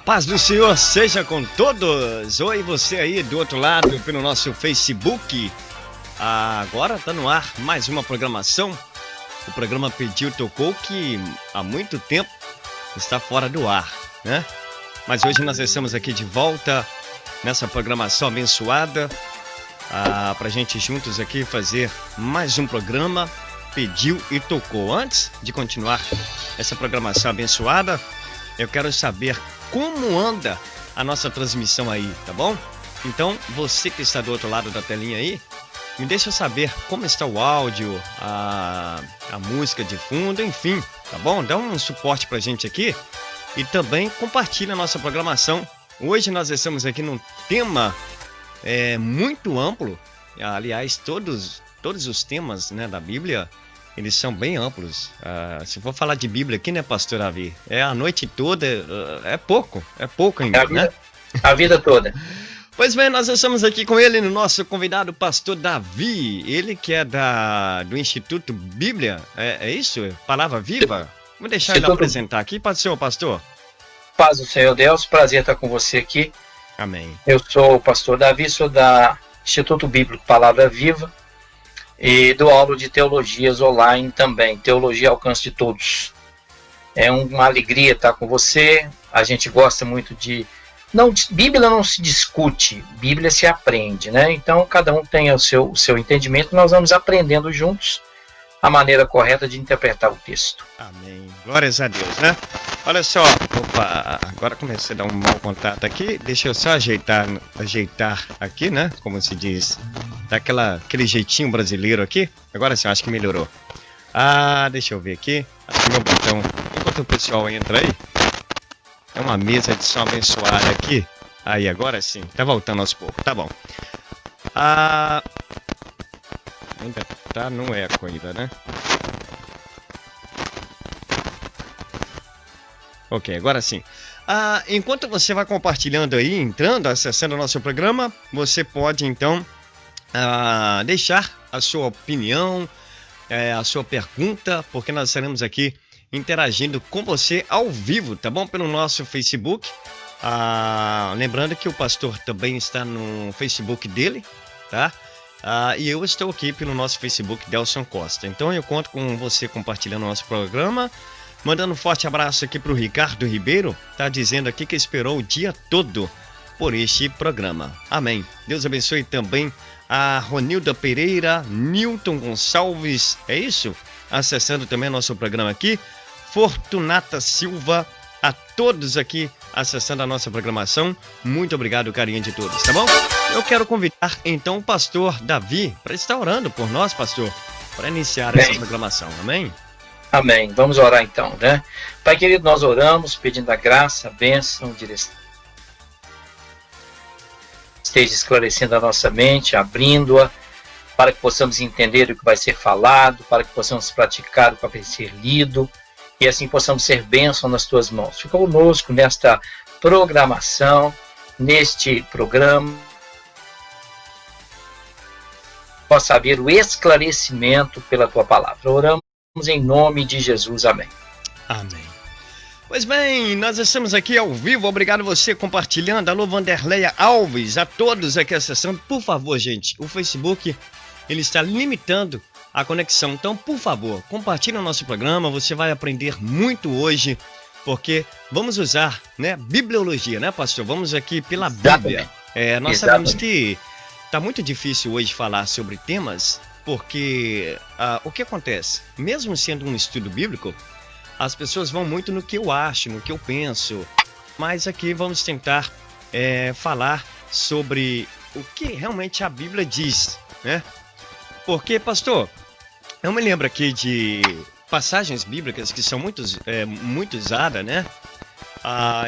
paz do Senhor seja com todos. Oi, você aí do outro lado pelo nosso Facebook. Agora tá no ar mais uma programação. O programa Pediu Tocou, que há muito tempo está fora do ar, né? Mas hoje nós estamos aqui de volta nessa programação abençoada, pra gente juntos aqui fazer mais um programa Pediu e Tocou. Antes de continuar essa programação abençoada, eu quero saber como anda a nossa transmissão aí, tá bom? Então, você que está do outro lado da telinha aí, me deixa saber como está o áudio, a música de fundo, enfim, tá bom? Dá um suporte pra gente aqui e também compartilha a nossa programação. Hoje nós estamos aqui num tema muito amplo. Aliás, todos os temas, né, da Bíblia, eles são bem amplos. Se for falar de Bíblia aqui, né, pastor Davi? É a noite toda, é pouco ainda, né? A vida toda. Pois bem, nós estamos aqui com ele, no nosso convidado, pastor Davi. Ele que é do Instituto Bíblia, é isso? Palavra Viva? Vou deixar ele apresentar aqui. Pode ser o pastor? Paz do Senhor Deus, prazer estar com você aqui. Amém. Eu sou o pastor Davi, sou da Instituto Bíblico Palavra Viva e dou aula de teologias online também, Teologia ao Alcance de Todos. É uma alegria estar com você, a gente gosta muito de... Bíblia não se discute, Bíblia se aprende, né? Então cada um tem o seu entendimento, nós vamos aprendendo juntos a maneira correta de interpretar o texto. Amém. Glórias a Deus, né? Olha só, opa, agora comecei a dar um mau contato aqui, deixa eu só ajeitar aqui, né? Como se diz, dá aquele jeitinho brasileiro aqui. Agora sim, acho que melhorou. Deixa eu ver aqui, acho que meu botão, enquanto o pessoal entra aí, é uma mesa de som abençoada aqui. Aí, agora sim, tá voltando aos poucos, tá bom. Ainda tá no eco ainda, né? Ok, agora sim. Enquanto você vai compartilhando aí, entrando, acessando o nosso programa, você pode então deixar a sua opinião, a sua pergunta, porque nós estaremos aqui interagindo com você ao vivo, tá bom? Pelo nosso Facebook. Lembrando que o pastor também está no Facebook dele, tá? E eu estou aqui pelo nosso Facebook, Delson Costa. Então eu conto com você compartilhando o nosso programa. Mandando um forte abraço aqui para o Ricardo Ribeiro. Tá dizendo aqui que esperou o dia todo por este programa. Amém. Deus abençoe também a Ronilda Pereira, Newton Gonçalves. É isso? Acessando também nosso programa aqui. Fortunata Silva. A todos aqui acessando a nossa programação. Muito obrigado, carinho de todos, tá bom? Eu quero convidar então o pastor Davi para estar orando por nós, pastor, para iniciar essa programação. Amém? Amém. Vamos orar então, né? Pai querido, nós oramos pedindo a graça, a bênção, direção. Esteja esclarecendo a nossa mente, abrindo-a, para que possamos entender o que vai ser falado, para que possamos praticar o que vai ser lido, e assim possamos ser bênção nas tuas mãos. Fica conosco nesta programação, neste programa, para saber o esclarecimento pela tua palavra. Oramos em nome de Jesus, amém. Amém. Pois bem, nós estamos aqui ao vivo, obrigado você compartilhando. Alô, Vanderleia Alves, a todos aqui acessando. Por favor, gente, o Facebook, ele está limitando a conexão. Então, por favor, compartilhe o nosso programa, você vai aprender muito hoje, porque vamos usar, né, bibliologia, né, pastor? Vamos aqui pela Bíblia. Nós sabemos que está muito difícil hoje falar sobre temas, porque o que acontece? Mesmo sendo um estudo bíblico, as pessoas vão muito no que eu acho, no que eu penso. Mas aqui vamos tentar falar sobre o que realmente a Bíblia diz, né? Porque, pastor, eu me lembro aqui de passagens bíblicas que são muito usadas, né?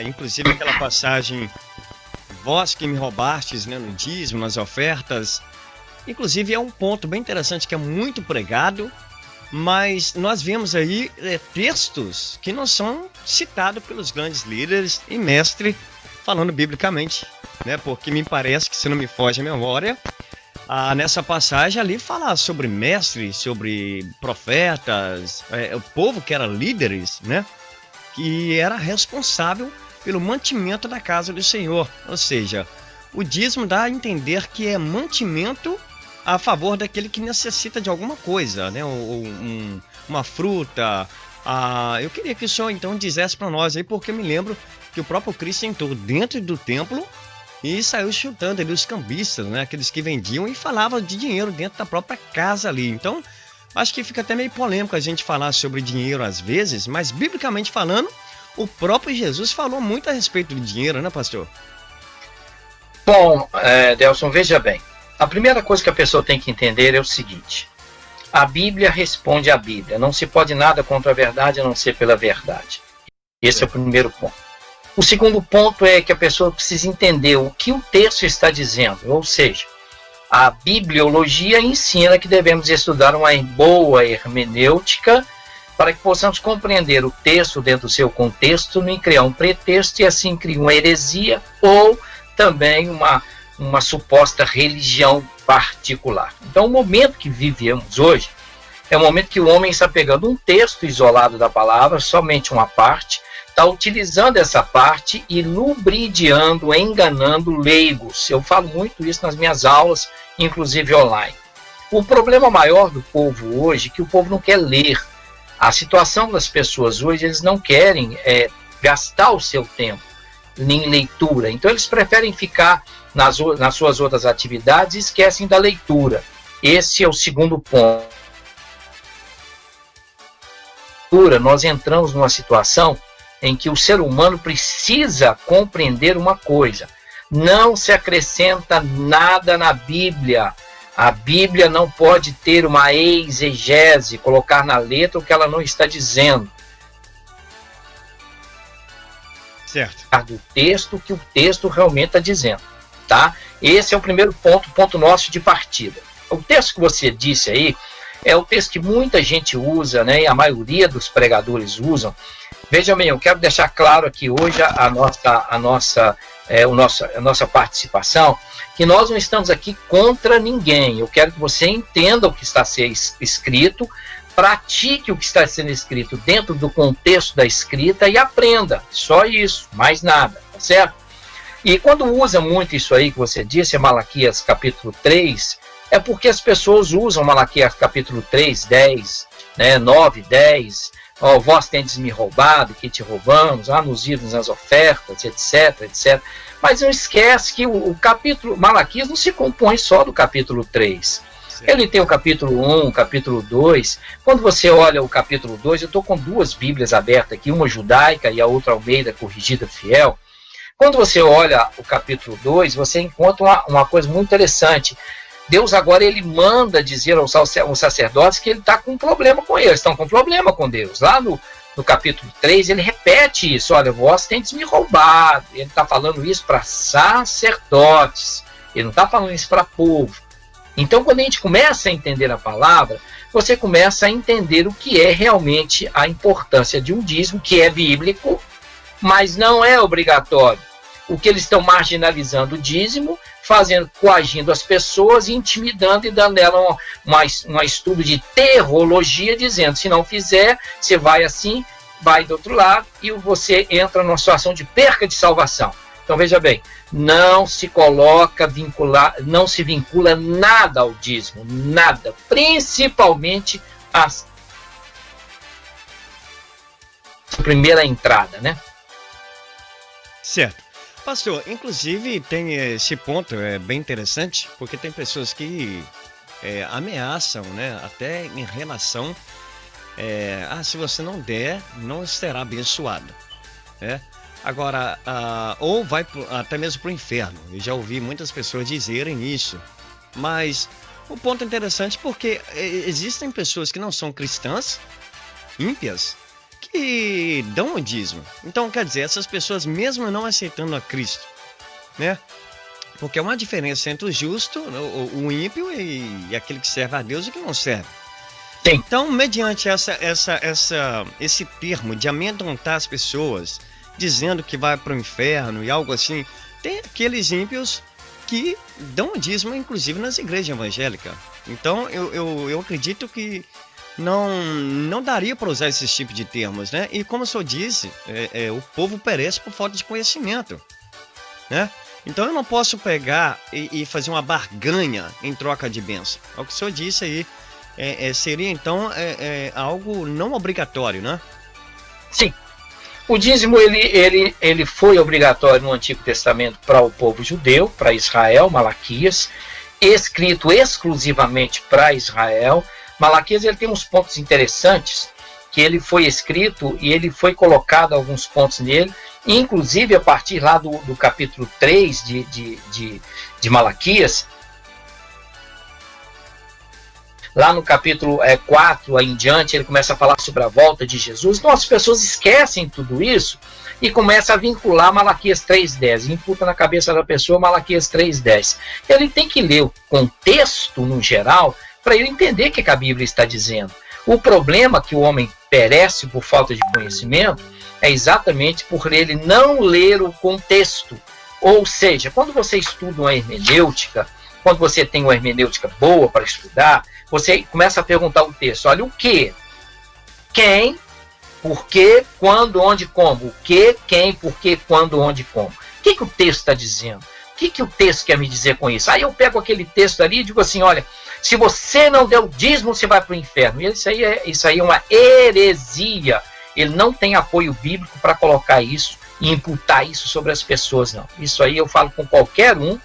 Inclusive aquela passagem, vós que me roubastes, né, no dízimo, nas ofertas. Inclusive é um ponto bem interessante que é muito pregado, mas nós vemos aí textos que não são citados pelos grandes líderes e mestres falando biblicamente, né? Porque me parece que, se não me foge a memória, nessa passagem ali fala sobre mestres, sobre profetas, o povo que era líderes, né? Que era responsável pelo mantimento da casa do Senhor. Ou seja, o dízimo dá a entender que é mantimento a favor daquele que necessita de alguma coisa, né? Uma fruta. Eu queria que o senhor então dissesse para nós aí, porque eu me lembro que o próprio Cristo entrou dentro do templo e saiu chutando ali os cambistas, né? Aqueles que vendiam e falavam de dinheiro dentro da própria casa ali. Então, acho que fica até meio polêmico a gente falar sobre dinheiro às vezes, mas biblicamente falando, o próprio Jesus falou muito a respeito de dinheiro, né, pastor? Bom, Delson, veja bem. A primeira coisa que a pessoa tem que entender é o seguinte: a Bíblia responde à Bíblia. Não se pode nada contra a verdade a não ser pela verdade. Esse é o primeiro ponto. O segundo ponto é que a pessoa precisa entender o que o texto está dizendo. Ou seja, a bibliologia ensina que devemos estudar uma boa hermenêutica para que possamos compreender o texto dentro do seu contexto, nem criar um pretexto e assim criar uma heresia ou também uma suposta religião particular. Então, o momento que vivemos hoje é o momento que o homem está pegando um texto isolado da palavra, somente uma parte, está utilizando essa parte e lubridiando, enganando leigos. Eu falo muito isso nas minhas aulas, inclusive online. O problema maior do povo hoje é que o povo não quer ler. A situação das pessoas hoje, eles não querem gastar o seu tempo em leitura. Então, eles preferem ficar nas suas outras atividades e esquecem da leitura. Esse é o segundo ponto. Nós entramos numa situação em que o ser humano precisa compreender uma coisa: não se acrescenta nada na Bíblia. A Bíblia não pode ter uma exegese, colocar na letra o que ela não está dizendo. Certo. Do texto que o texto realmente está dizendo. Tá? Esse é o primeiro ponto nosso de partida. O texto que você disse aí é o texto que muita gente usa, né, e a maioria dos pregadores usam. Veja bem, eu quero deixar claro aqui hoje a nossa participação, que nós não estamos aqui contra ninguém. Eu quero que você entenda o que está sendo escrito, pratique o que está sendo escrito dentro do contexto da escrita e aprenda. Só isso, mais nada, tá certo? E quando usa muito isso aí que você disse, Malaquias capítulo 3, é porque as pessoas usam Malaquias capítulo 3, 10, né, 9, 10, vós tendes me roubado, que te roubamos, nos ídolos, nas ofertas, etc, etc. Mas não esquece que o capítulo Malaquias não se compõe só do capítulo 3. Certo. Ele tem o capítulo 1, o capítulo 2. Quando você olha o capítulo 2, eu estou com duas Bíblias abertas aqui, uma judaica e a outra Almeida Corrigida Fiel. Quando você olha o capítulo 2, você encontra uma coisa muito interessante. Deus agora ele manda dizer aos sacerdotes que ele está com um problema com eles, estão com um problema com Deus. Lá no capítulo 3 ele repete isso: olha, vós tendes me roubado. Ele está falando isso para sacerdotes, ele não está falando isso para povo. Então, quando a gente começa a entender a palavra, você começa a entender o que é realmente a importância de um dízimo, que é bíblico, mas não é obrigatório. O que eles estão marginalizando o dízimo, coagindo as pessoas, intimidando e dando ela um estudo de teologia, dizendo: se não fizer, você vai assim, vai do outro lado, e você entra numa situação de perca de salvação. Então veja bem, não se não se vincula nada ao dízimo, nada, principalmente a primeira entrada, né? Certo. Pastor, inclusive tem esse ponto, é bem interessante, porque tem pessoas que ameaçam, né, até em relação, se você não der, não será abençoado, né? Agora, ou vai até mesmo para o inferno. Eu já ouvi muitas pessoas dizerem isso, mas o ponto é interessante porque existem pessoas que não são cristãs, ímpias, que dão o dízimo. Então, quer dizer, essas pessoas mesmo não aceitando a Cristo, né? Porque é uma diferença entre o justo, o ímpio e aquele que serve a Deus e que não serve. Sim. Então, mediante esse termo de amedrontar as pessoas, dizendo que vai para o inferno e algo assim, tem aqueles ímpios que dão o dízimo, inclusive nas igrejas evangélicas. Então, eu acredito que não daria para usar esses tipos de termos, né? E como o senhor disse, o povo perece por falta de conhecimento, né? Então eu não posso pegar e fazer uma barganha em troca de bênção. É o que o senhor disse aí. Seria então algo não obrigatório, né? Sim. O dízimo ele foi obrigatório no Antigo Testamento para o povo judeu, para Israel, Malaquias, escrito exclusivamente para Israel. Malaquias ele tem uns pontos interessantes, que ele foi escrito e ele foi colocado alguns pontos nele, inclusive a partir lá do capítulo 3 de Malaquias, lá no capítulo 4 em diante, ele começa a falar sobre a volta de Jesus. Então as pessoas esquecem tudo isso e começam a vincular Malaquias 3:10, imputa na cabeça da pessoa Malaquias 3:10. Ele tem que ler o contexto no geral para ele entender o que a Bíblia está dizendo. O problema que o homem perece por falta de conhecimento é exatamente por ele não ler o contexto. Ou seja, quando você estuda uma hermenêutica, quando você tem uma hermenêutica boa para estudar, você começa a perguntar o texto. Olha, o que? Quem? Por quê? Quando? Onde? Como? O que? Quem? Por quê? Quando? Onde? Como? O que o texto está dizendo? O que o texto quer me dizer com isso? Aí eu pego aquele texto ali e digo assim, olha, se você não der o dízimo, você vai para o inferno. E isso aí é uma heresia. Ele não tem apoio bíblico para colocar isso e imputar isso sobre as pessoas, não. Isso aí eu falo com qualquer um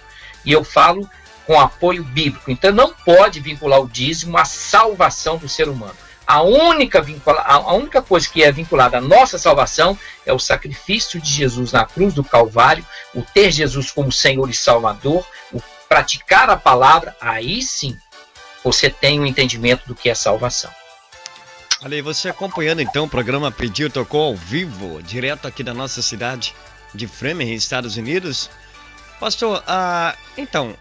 e eu falo com apoio bíblico. Então não pode vincular o dízimo à salvação do ser humano. A única coisa que é vinculada à nossa salvação é o sacrifício de Jesus na cruz do Calvário, o ter Jesus como Senhor e Salvador, o praticar a palavra. Aí sim você tem um entendimento do que é salvação. Olha aí, você acompanhando então o programa Pediu Tocou ao vivo, direto aqui da nossa cidade de Framingham, Estados Unidos. Pastor, então,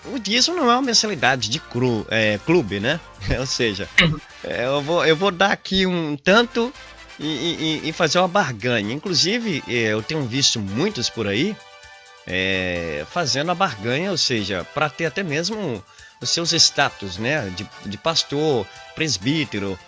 o dízimo não é uma mensalidade de clube, né? Ou seja, eu vou dar aqui um tanto e fazer uma barganha. Inclusive, eu tenho visto muitos por aí fazendo a barganha, ou seja, para ter até mesmo os seus status, né? De pastor, presbítero.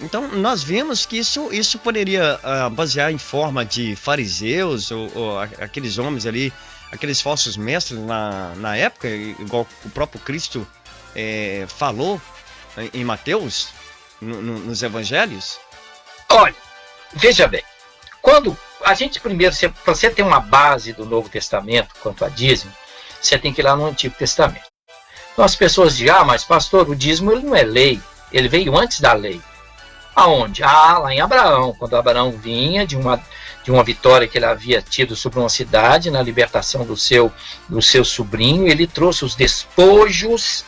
Então, nós vemos que isso poderia basear em forma de fariseus ou aqueles homens ali, aqueles falsos mestres na época, igual o próprio Cristo falou em Mateus, nos evangelhos? Olha, veja bem, quando a gente primeiro, para você ter uma base do Novo Testamento quanto a dízimo, você tem que ir lá no Antigo Testamento. Então as pessoas dizem, mas pastor, o dízimo ele não é lei, ele veio antes da lei. Aonde? Lá em Abraão, quando Abraão vinha de uma vitória que ele havia tido sobre uma cidade, na libertação do seu sobrinho, ele trouxe os despojos,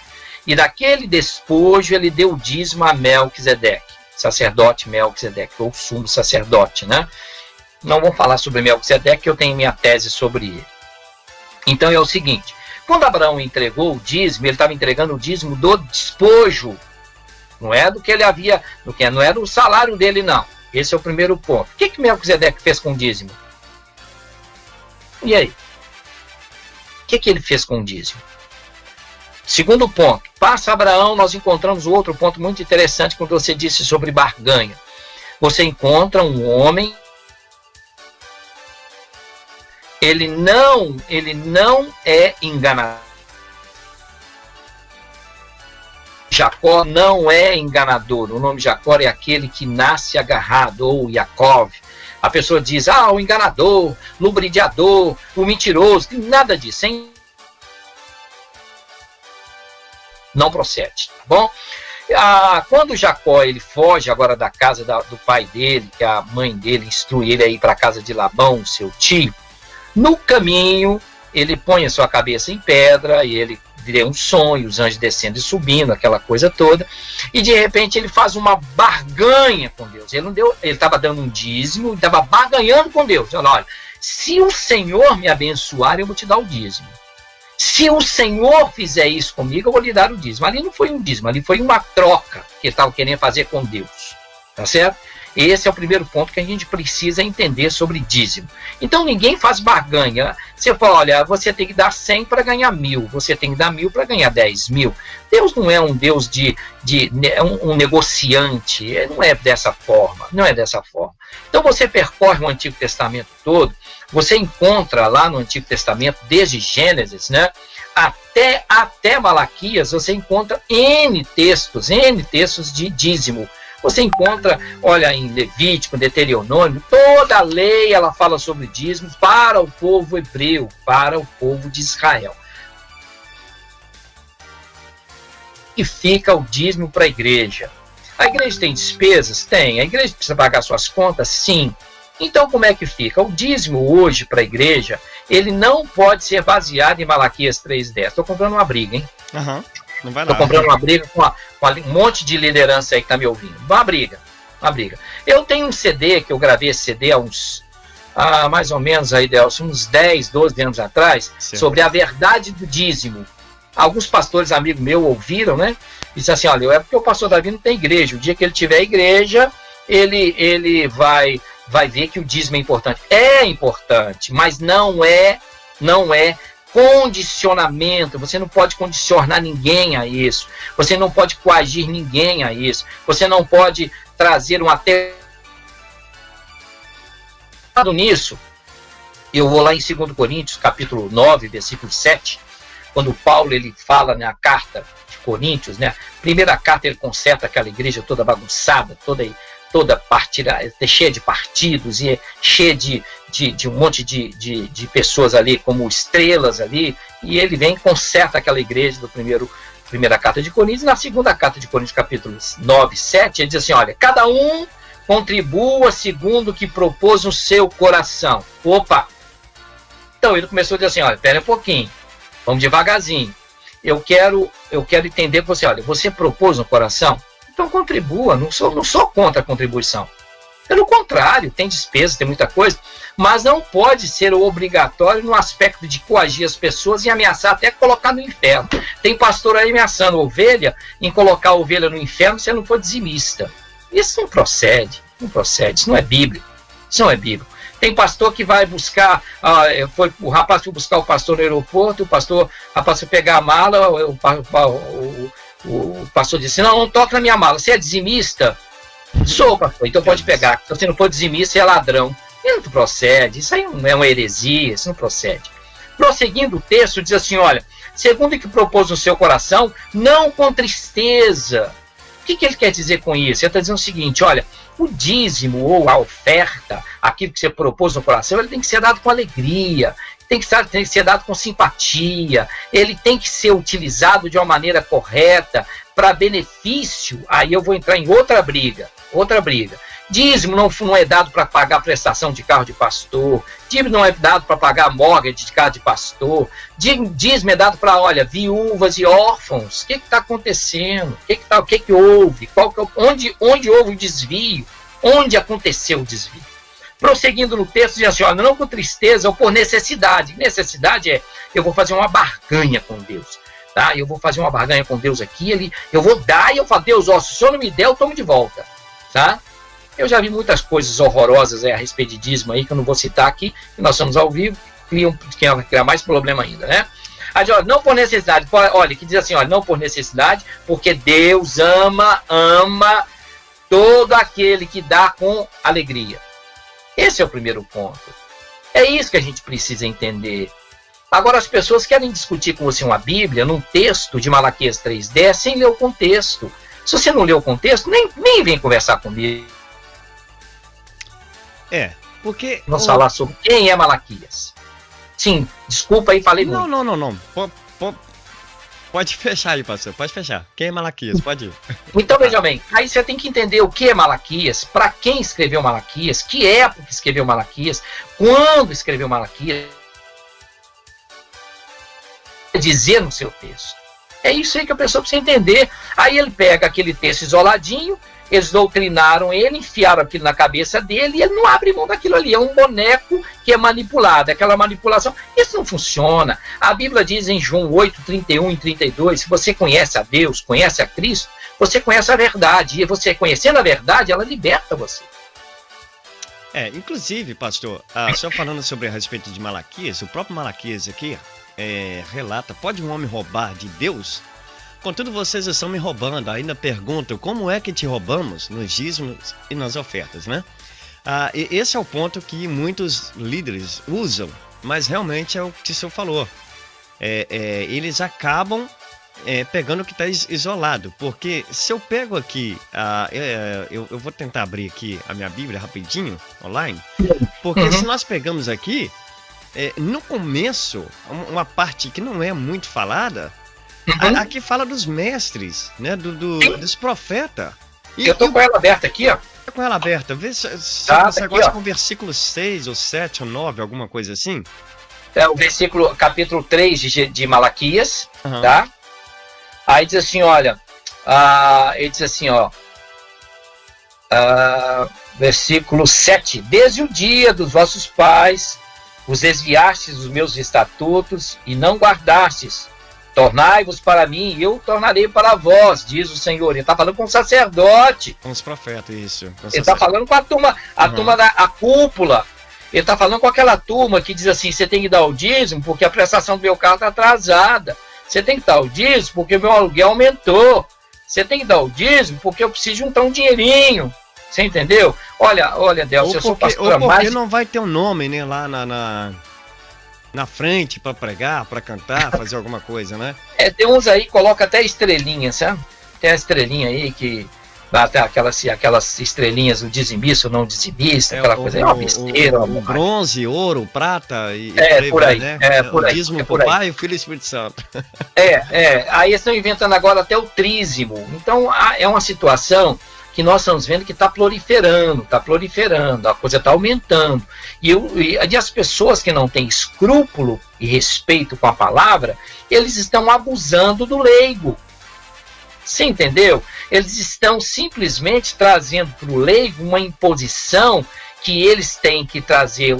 e daquele despojo ele deu o dízimo a Melquisedeque, sacerdote Melquisedeque, ou sumo sacerdote, né? Não vou falar sobre Melquisedeque, que eu tenho minha tese sobre ele. Então é o seguinte, quando Abraão entregou o dízimo, ele estava entregando o dízimo do despojo, não é do que ele havia, não era o salário dele, não. Esse é o primeiro ponto. O que Melquisedeque fez com o dízimo? E aí? O que ele fez com o dízimo? Segundo ponto, passa Abraão, nós encontramos outro ponto muito interessante quando você disse sobre barganha. Você encontra um homem, ele não é enganador. Jacó não é enganador. O nome Jacó é aquele que nasce agarrado, ou Yaakov. A pessoa diz, o enganador, lubridiador, o mentiroso, nada disso, hein? Não procede, tá bom? Quando Jacó ele foge agora da casa do pai dele, que a mãe dele instrui ele a ir para a casa de Labão, seu tio, no caminho ele põe a sua cabeça em pedra e ele vê um sonho, os anjos descendo e subindo, aquela coisa toda, e de repente ele faz uma barganha com Deus. Ele estava dando um dízimo, ele estava barganhando com Deus. Olha, se o Senhor me abençoar, eu vou te dar o dízimo. Se o Senhor fizer isso comigo, eu vou lhe dar o dízimo. Ali não foi um dízimo, ali foi uma troca que ele estava querendo fazer com Deus. Tá certo? Esse é o primeiro ponto que a gente precisa entender sobre dízimo. Então ninguém faz barganha. Você fala, olha, você tem que dar 100 para ganhar 1.000, você tem que dar 1.000 para ganhar 10.000. Deus não é um Deus um negociante, não é dessa forma, não é dessa forma. Então você percorre o Antigo Testamento todo, você encontra lá no Antigo Testamento, desde Gênesis, né, até Malaquias, você encontra N textos de dízimo. Você encontra, olha, em Levítico, Deuteronômio, toda a lei ela fala sobre dízimo para o povo hebreu, para o povo de Israel. E fica o dízimo para a igreja. A igreja tem despesas? Tem. A igreja precisa pagar suas contas? Sim. Então, como é que fica? O dízimo hoje para a igreja, ele não pode ser baseado em Malaquias 3:10. Estou comprando uma briga, hein? Aham. Não vai Estou comprando uma briga com um monte de liderança aí que está me ouvindo. Uma briga. Eu tenho um CD, que eu gravei esse CD há mais ou menos aí, Delcio, uns 10, 12 anos atrás, certo, sobre a verdade do dízimo. Alguns pastores amigos meus ouviram, né? E disseram assim, olha, é porque o pastor Davi não tem igreja. O dia que ele tiver igreja, ele vai ver que o dízimo é importante. É importante, mas não é condicionamento. Você não pode condicionar ninguém a isso. Você não pode coagir ninguém a isso. Você não pode trazer um até nisso. Eu vou lá em 2 Coríntios, capítulo 9, versículo 7, quando Paulo ele fala na carta de Coríntios, né? Primeira carta ele conserta aquela igreja toda bagunçada, toda partida, cheia de partidos e cheia de um monte de pessoas ali como estrelas ali, e ele vem e conserta aquela igreja da primeira carta de Coríntios. Na segunda carta de Coríntios, capítulo 9, 7, ele diz assim, olha, cada um contribua segundo o que propôs no seu coração. Opa! Então ele começou a dizer assim, olha, espera um pouquinho, vamos devagarzinho. Eu quero entender que você propôs no coração? Então contribua, não sou contra a contribuição. Pelo contrário, tem despesa, tem muita coisa, mas não pode ser obrigatório no aspecto de coagir as pessoas e ameaçar até colocar no inferno. Tem pastor aí ameaçando ovelha, em colocar a ovelha no inferno se não for dizimista. Isso não procede, isso não é bíblico. Tem pastor que vai buscar, o rapaz foi buscar o pastor no aeroporto, o rapaz foi pegar a mala, o pastor disse, não toca na minha mala, você é dizimista? Sou, pastor, então pode pegar. Se você não for dizimista, você é ladrão. E não procede, isso aí é uma heresia, isso não procede. Prosseguindo o texto, diz assim, olha, segundo o que propôs no seu coração, não com tristeza. O que ele quer dizer com isso? Ele está dizendo o seguinte, olha, o dízimo ou a oferta, aquilo que você propôs no coração, ele tem que ser dado com alegria, tem que ser dado com simpatia, ele tem que ser utilizado de uma maneira correta, para benefício. Aí eu vou entrar em outra briga. Dízimo não é dado para pagar prestação de carro de pastor, dízimo não é dado para pagar mortgage de carro de pastor, dízimo é dado para, olha, viúvas e órfãos. O que está acontecendo? O que houve? Onde houve o desvio? Onde aconteceu o desvio? Prosseguindo no texto, diz assim, olha, não com tristeza ou por necessidade. Necessidade é, eu vou fazer uma barganha com Deus. Tá? Eu vou fazer uma barganha com Deus aqui, eu vou dar e eu falo, Deus, se o Senhor não me der, eu tomo de volta. Tá? Eu já vi muitas coisas horrorosas a respeito de dízimo aí, que eu não vou citar aqui, que nós estamos ao vivo, criar mais problema ainda, né? Aí, olha, não por necessidade, olha, que diz assim, olha, não por necessidade, porque Deus ama todo aquele que dá com alegria. Esse é o primeiro ponto. É isso que a gente precisa entender. Agora, as pessoas querem discutir com você uma Bíblia, num texto de Malaquias 3:10, sem ler o contexto. Se você não leu o contexto, nem vem conversar comigo. Porque... Vamos falar sobre quem é Malaquias. Sim, desculpa aí, falei muito. Não. Pode fechar aí, pastor, pode fechar. Quem é Malaquias? Pode ir. Então, veja bem, aí você tem que entender o que é Malaquias, para quem escreveu Malaquias, que época escreveu Malaquias, quando escreveu Malaquias, dizer no seu texto. É isso aí que a pessoa precisa entender. Aí ele pega aquele texto isoladinho, eles doutrinaram ele, enfiaram aquilo na cabeça dele e ele não abre mão daquilo ali. É um boneco que é manipulado, aquela manipulação. Isso não funciona. A Bíblia diz em João 8, 31 e 32, se você conhece a Deus, conhece a Cristo, você conhece a verdade. E você conhecendo a verdade, ela liberta você. Inclusive, pastor, só falando sobre a respeito de Malaquias, o próprio Malaquias aqui relata, pode um homem roubar de Deus? Contudo, vocês estão me roubando. Ainda perguntam, como é que te roubamos? Nos dízimos e nas ofertas, né? Esse é o ponto que muitos líderes usam, mas realmente é o que o senhor falou. Eles acabam pegando o que está isolado, porque se eu pego aqui, eu vou tentar abrir aqui a minha Bíblia rapidinho, online, porque se nós pegamos aqui, no começo, uma parte que não é muito falada, aqui fala dos mestres, né, dos profetas. Eu tô com ela aberta aqui, ó. Tô com ela aberta, vê se você gosta com o versículo 6 ou 7 ou 9, alguma coisa assim. É o versículo, capítulo 3 de Malaquias, tá? Aí diz assim, olha, ele diz assim, ó, versículo 7, desde o dia dos vossos pais, vos desviastes dos meus estatutos e não guardastes. Tornai-vos para mim e eu tornarei para vós, diz o Senhor. Ele está falando com o sacerdote. Com os profetas, isso. Ele está falando com a turma, a cúpula. Ele está falando com aquela turma que diz assim, você tem que dar o dízimo porque a prestação do meu carro está atrasada. Você tem que dar o dízimo porque o meu aluguel aumentou. Você tem que dar o dízimo porque eu preciso juntar um dinheirinho. Você entendeu? Olha, Delcio, eu sou pastora mais... Porque não vai ter um nome, né, lá na frente para pregar, para cantar, fazer alguma coisa, né? Tem uns aí que colocam até estrelinha, sabe? Tem a estrelinha aí que dá até aquelas estrelinhas, o dizimista, o não dizimista, aquela coisa aí, uma besteira. O bronze, ouro, prata e por aí, né? por aí. O dízimo pro Pai, o Filho e o Espírito Santo. Aí eles estão inventando agora até o trízimo. Então é uma situação que nós estamos vendo que está proliferando, a coisa está aumentando. E as pessoas que não têm escrúpulo e respeito com a palavra, eles estão abusando do leigo. Você entendeu? Eles estão simplesmente trazendo para o leigo uma imposição que eles têm que trazer,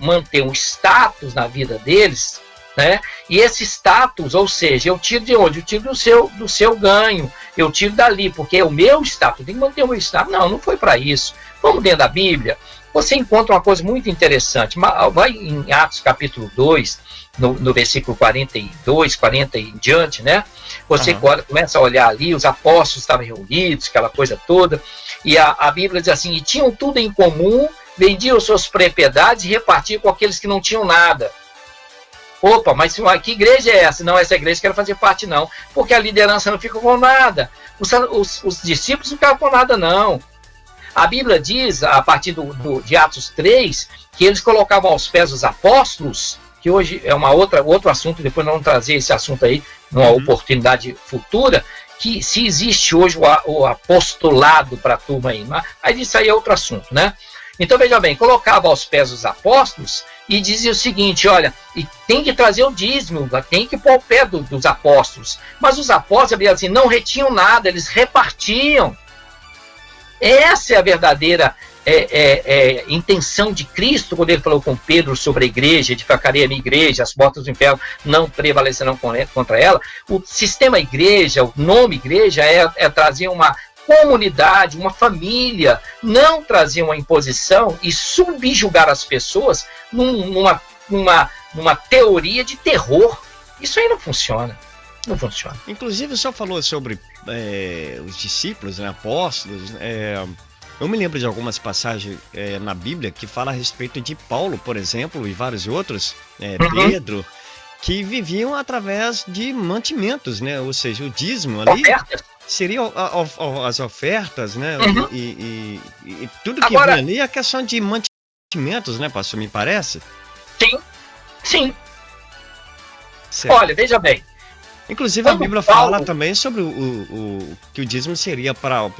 manter um status na vida deles, né? E esse status, ou seja, eu tiro de onde? Eu tiro do seu ganho, eu tiro dali, porque é o meu status, eu tenho que manter o meu status. Não foi para isso. Vamos dentro da Bíblia, você encontra uma coisa muito interessante. Vai em Atos capítulo 2, no versículo 42, 40 e em diante, né? Você começa a olhar ali, os apóstolos estavam reunidos, aquela coisa toda, e a Bíblia diz assim, e tinham tudo em comum, vendiam suas propriedades e repartiam com aqueles que não tinham nada. Opa, mas que igreja é essa? Não, essa igreja quer fazer parte não, porque a liderança não fica com nada, os discípulos não ficam com nada não. A Bíblia diz, a partir de Atos 3, que eles colocavam aos pés os apóstolos, que hoje é outro assunto, depois nós vamos trazer esse assunto aí, numa oportunidade futura, que se existe hoje o apostolado para a turma aí, mas isso aí é outro assunto, né? Então, veja bem, colocava aos pés os apóstolos e dizia o seguinte, olha, e tem que trazer o dízimo, tem que pôr o pé dos apóstolos. Mas os apóstolos, assim, não retinham nada, eles repartiam. Essa é a verdadeira intenção de Cristo, quando ele falou com Pedro sobre a igreja, edificarei a minha igreja, as portas do inferno não prevalecerão contra ela. O sistema igreja, o nome igreja é trazer uma comunidade, uma família, não trazer uma imposição e subjugar as pessoas numa teoria de terror. Isso aí não funciona. Não funciona. Inclusive, o senhor falou sobre os discípulos, né, apóstolos. Eu me lembro de algumas passagens na Bíblia que fala a respeito de Paulo, por exemplo, e vários outros, Pedro, que viviam através de mantimentos, né? Ou seja, o dízimo ali seriam as ofertas, né? E tudo que vem ali é a questão de mantimentos, né, pastor? Me parece? Sim. Certo. Olha, veja bem. Inclusive a Bíblia fala também sobre que o dízimo seria para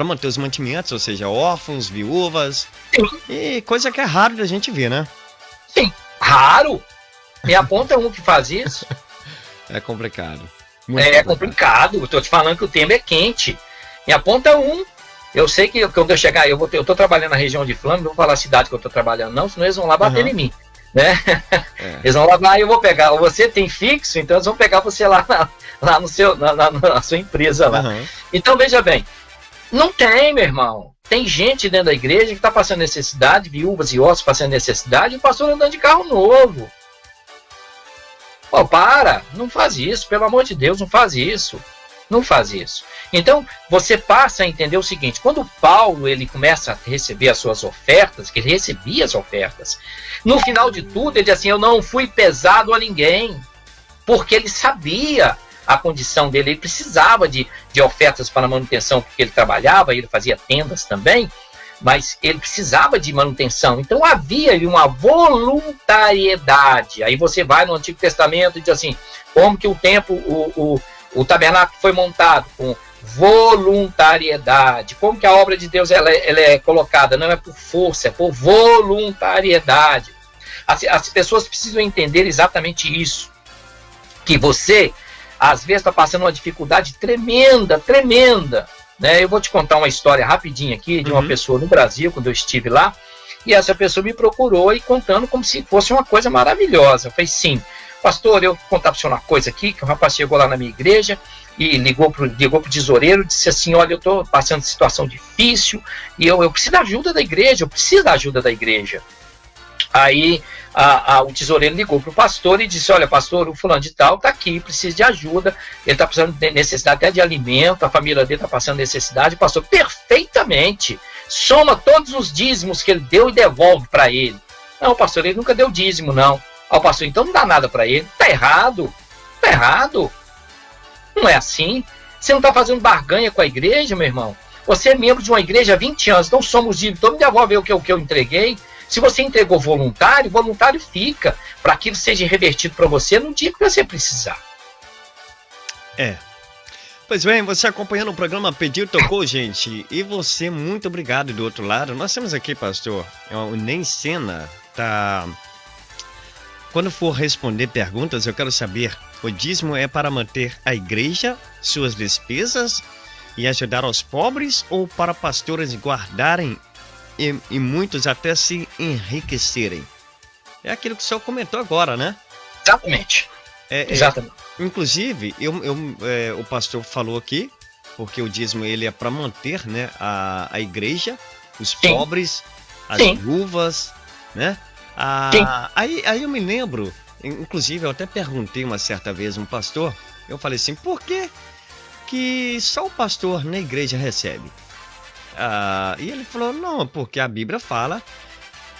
manter os mantimentos, ou seja, órfãos, viúvas, e coisa que é raro da gente ver, né? Sim, raro. Me aponta um que faz isso. É complicado. É complicado. Estou te falando que o tema é quente. Me aponta um. Eu sei que quando eu chegar, eu estou trabalhando na região de Flamengo, não vou falar a cidade que eu estou trabalhando, não, senão eles vão lá bater em mim. Né? Eles vão lá e eu vou pegar. Você tem fixo, então eles vão pegar você lá na sua empresa lá. Então veja bem, Não tem, meu irmão. Tem gente dentro da igreja que está passando necessidade, viúvas e órfãos passando necessidade, e o pastor andando de carro novo. Pô, para, não faz isso, pelo amor de Deus, não faz isso. Não faz isso. Então, você passa a entender o seguinte, quando Paulo ele começa a receber as suas ofertas, que ele recebia as ofertas, no final de tudo, ele diz assim, eu não fui pesado a ninguém, porque ele sabia a condição dele, ele precisava de ofertas para manutenção, porque ele trabalhava, ele fazia tendas também, mas ele precisava de manutenção, então havia uma voluntariedade. Aí você vai no Antigo Testamento e diz assim, como que o templo, o tabernáculo foi montado com voluntariedade, como que a obra de Deus ela é colocada, não é por força, é por voluntariedade. As pessoas precisam entender exatamente isso, que você às vezes está passando uma dificuldade tremenda, né? Eu vou te contar uma história rapidinho aqui de uma pessoa no Brasil, quando eu estive lá, e essa pessoa me procurou e contando como se fosse uma coisa maravilhosa. Eu falei, sim, pastor, eu vou contar para o senhor uma coisa aqui, que o rapaz chegou lá na minha igreja e ligou pro tesoureiro e disse assim, olha, eu estou passando situação difícil e eu preciso da ajuda da igreja, Aí o tesoureiro ligou para o pastor e disse, olha, pastor, o fulano de tal está aqui, precisa de ajuda, ele está precisando de necessidade até de alimento, a família dele está passando necessidade. Pastor, perfeitamente, soma todos os dízimos que ele deu e devolve para ele. Não, pastor, ele nunca deu dízimo, não. O pastor, então não dá nada para ele. Está errado, não é assim. Você não está fazendo barganha com a igreja, meu irmão. Você é membro de uma igreja há 20 anos, então somos dívidos, então me devolve o que eu entreguei. Se você entregou voluntário, voluntário fica, para aquilo seja revertido para você no dia que você precisar. Pois bem, você acompanhando o programa Pediu, Tocou, gente. E você, muito obrigado do outro lado. Nós temos aqui, pastor, o Nem Sena, tá... Quando for responder perguntas, eu quero saber, o dízimo é para manter a igreja, suas despesas e ajudar aos pobres, ou para pastores guardarem e muitos até se enriquecerem? É aquilo que o senhor comentou agora, né? Exatamente. Exatamente. Inclusive, o pastor falou aqui, porque o dízimo ele é para manter, né, a igreja, os pobres, as viúvas, né? Aí eu me lembro, inclusive eu até perguntei uma certa vez a um pastor, eu falei assim, por que só o pastor na igreja recebe? E ele falou, não, porque a Bíblia fala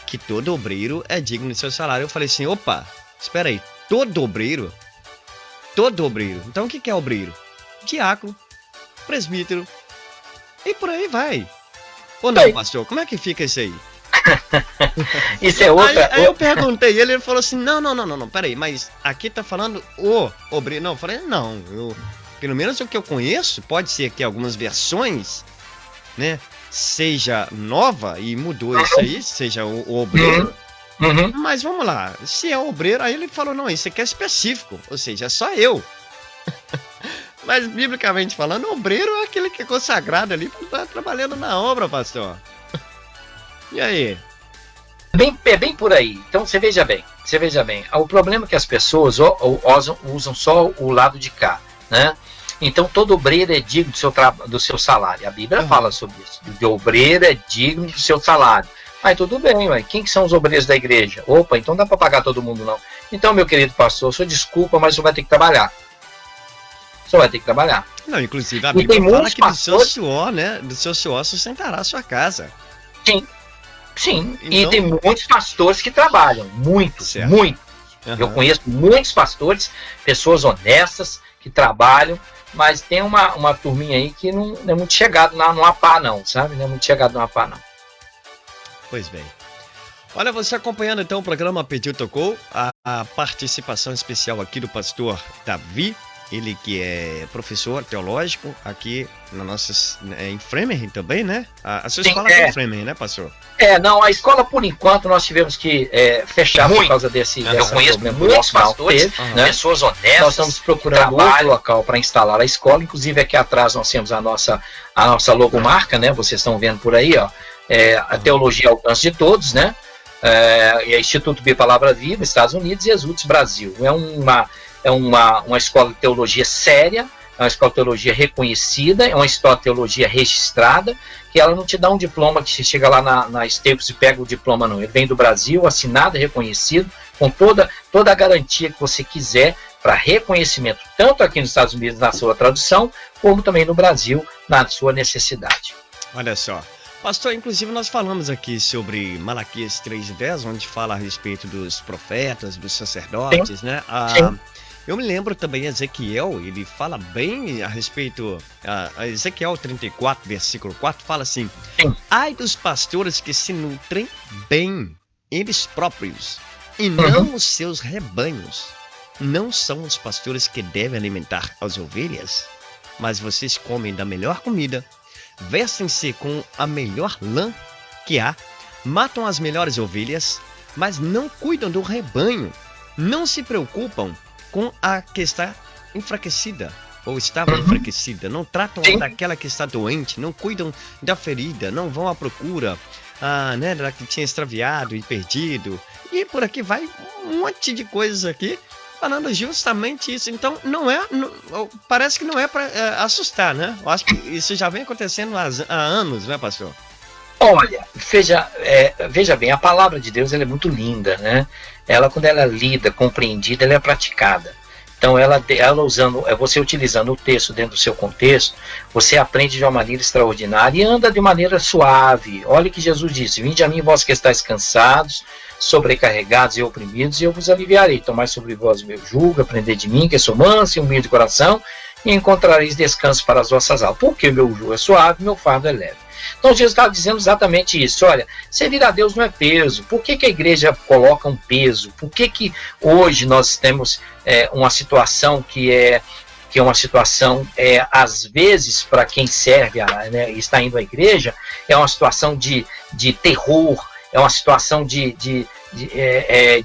que todo obreiro é digno de seu salário. Eu falei assim, opa, espera aí, todo obreiro? Então o que é obreiro? Diácono, presbítero, e por aí vai. Ou não, pastor, como é que fica isso aí? Isso é outra. Aí eu perguntei, ele falou assim, não, peraí, mas aqui tá falando o obreiro. Não, eu falei, não, pelo menos o que eu conheço, pode ser que algumas versões, né, seja nova e mudou isso aí, seja o obreiro. Mas vamos lá, se é obreiro, aí ele falou, não, isso aqui é específico, ou seja, é só eu. Mas biblicamente falando, obreiro é aquele que é consagrado ali para estar trabalhando na obra, pastor. E aí? É bem por aí. Então você veja bem. O problema é que as pessoas usam só o lado de cá, né? Então todo obreiro é digno do seu salário. A Bíblia fala sobre isso. O obreiro é digno do seu salário. Mas tudo bem, ué. Quem que são os obreiros da igreja? Opa, então não dá para pagar todo mundo, não. Então, meu querido pastor, o senhor desculpa, mas o senhor vai ter que trabalhar. Não, inclusive a Bíblia fala que do seu suor, né? Do seu suor sustentará a sua casa. Sim. Então... E tem muitos pastores que trabalham. Muitos. Eu conheço muitos pastores, pessoas honestas que trabalham, mas tem uma turminha aí que não é muito chegado no APA, não, sabe? Não é muito chegado no APA, não. Pois bem. Olha, você acompanhando então o programa Pediu, Tocou, a participação especial aqui do pastor Davi, ele que é professor teológico aqui na nossa, em Fremen também, né? A sua escola é em Fremen, né, pastor? Não, a escola por enquanto nós tivemos que fechar por causa desse Eu conheço muitos pastores, né? pessoas honestas. Nós estamos procurando outro local para instalar a escola, inclusive aqui atrás nós temos a nossa logomarca, né? Vocês estão vendo por aí, ó. A teologia ao alcance de todos, né? É Instituto Bíblia Palavra Viva, Estados Unidos, e Exultos Brasil. É uma escola de teologia séria, é uma escola de teologia reconhecida, é uma escola de teologia registrada, que ela não te dá um diploma que você chega lá na Staples e pega o diploma, não. Ele vem do Brasil, assinado e reconhecido, com toda a garantia que você quiser para reconhecimento, tanto aqui nos Estados Unidos na sua tradução, como também no Brasil, na sua necessidade. Olha só. Pastor, inclusive nós falamos aqui sobre Malaquias 3:10, onde fala a respeito dos profetas, dos sacerdotes, né? Sim. Eu me lembro também Ezequiel, ele fala bem a respeito, Ezequiel 34, versículo 4, fala assim: Sim. ai dos pastores que se nutrem bem, eles próprios, e não os seus rebanhos. Não são os pastores que devem alimentar as ovelhas, mas vocês comem da melhor comida, vestem-se com a melhor lã que há, matam as melhores ovelhas, mas não cuidam do rebanho, não se preocupam com a que está enfraquecida, ou estava enfraquecida, não tratam daquela que está doente, não cuidam da ferida, não vão à procura né, da que tinha extraviado e perdido, e por aqui vai um monte de coisas aqui, falando justamente isso. Então, parece que não é para assustar, né? Eu acho que isso já vem acontecendo há anos, né, pastor? Olha, veja bem, a palavra de Deus ela é muito linda, né? Ela, quando ela é lida, compreendida, ela é praticada. Então, ela usando, você utilizando o texto dentro do seu contexto, você aprende de uma maneira extraordinária e anda de maneira suave. Olha que Jesus disse: vinde a mim, vós que estáis cansados, sobrecarregados e oprimidos, e eu vos aliviarei. Tomai sobre vós o meu jugo, aprendei de mim, que sou manso e humilde de coração, e encontrareis descanso para as vossas almas. Porque o meu jugo é suave, meu fardo é leve. Então Jesus está dizendo exatamente isso. Olha, servir a Deus não é peso. Por que a igreja coloca um peso? Por que hoje nós temos uma situação que é uma situação, às vezes, para quem serve e está indo à igreja, é uma situação de terror, é uma situação de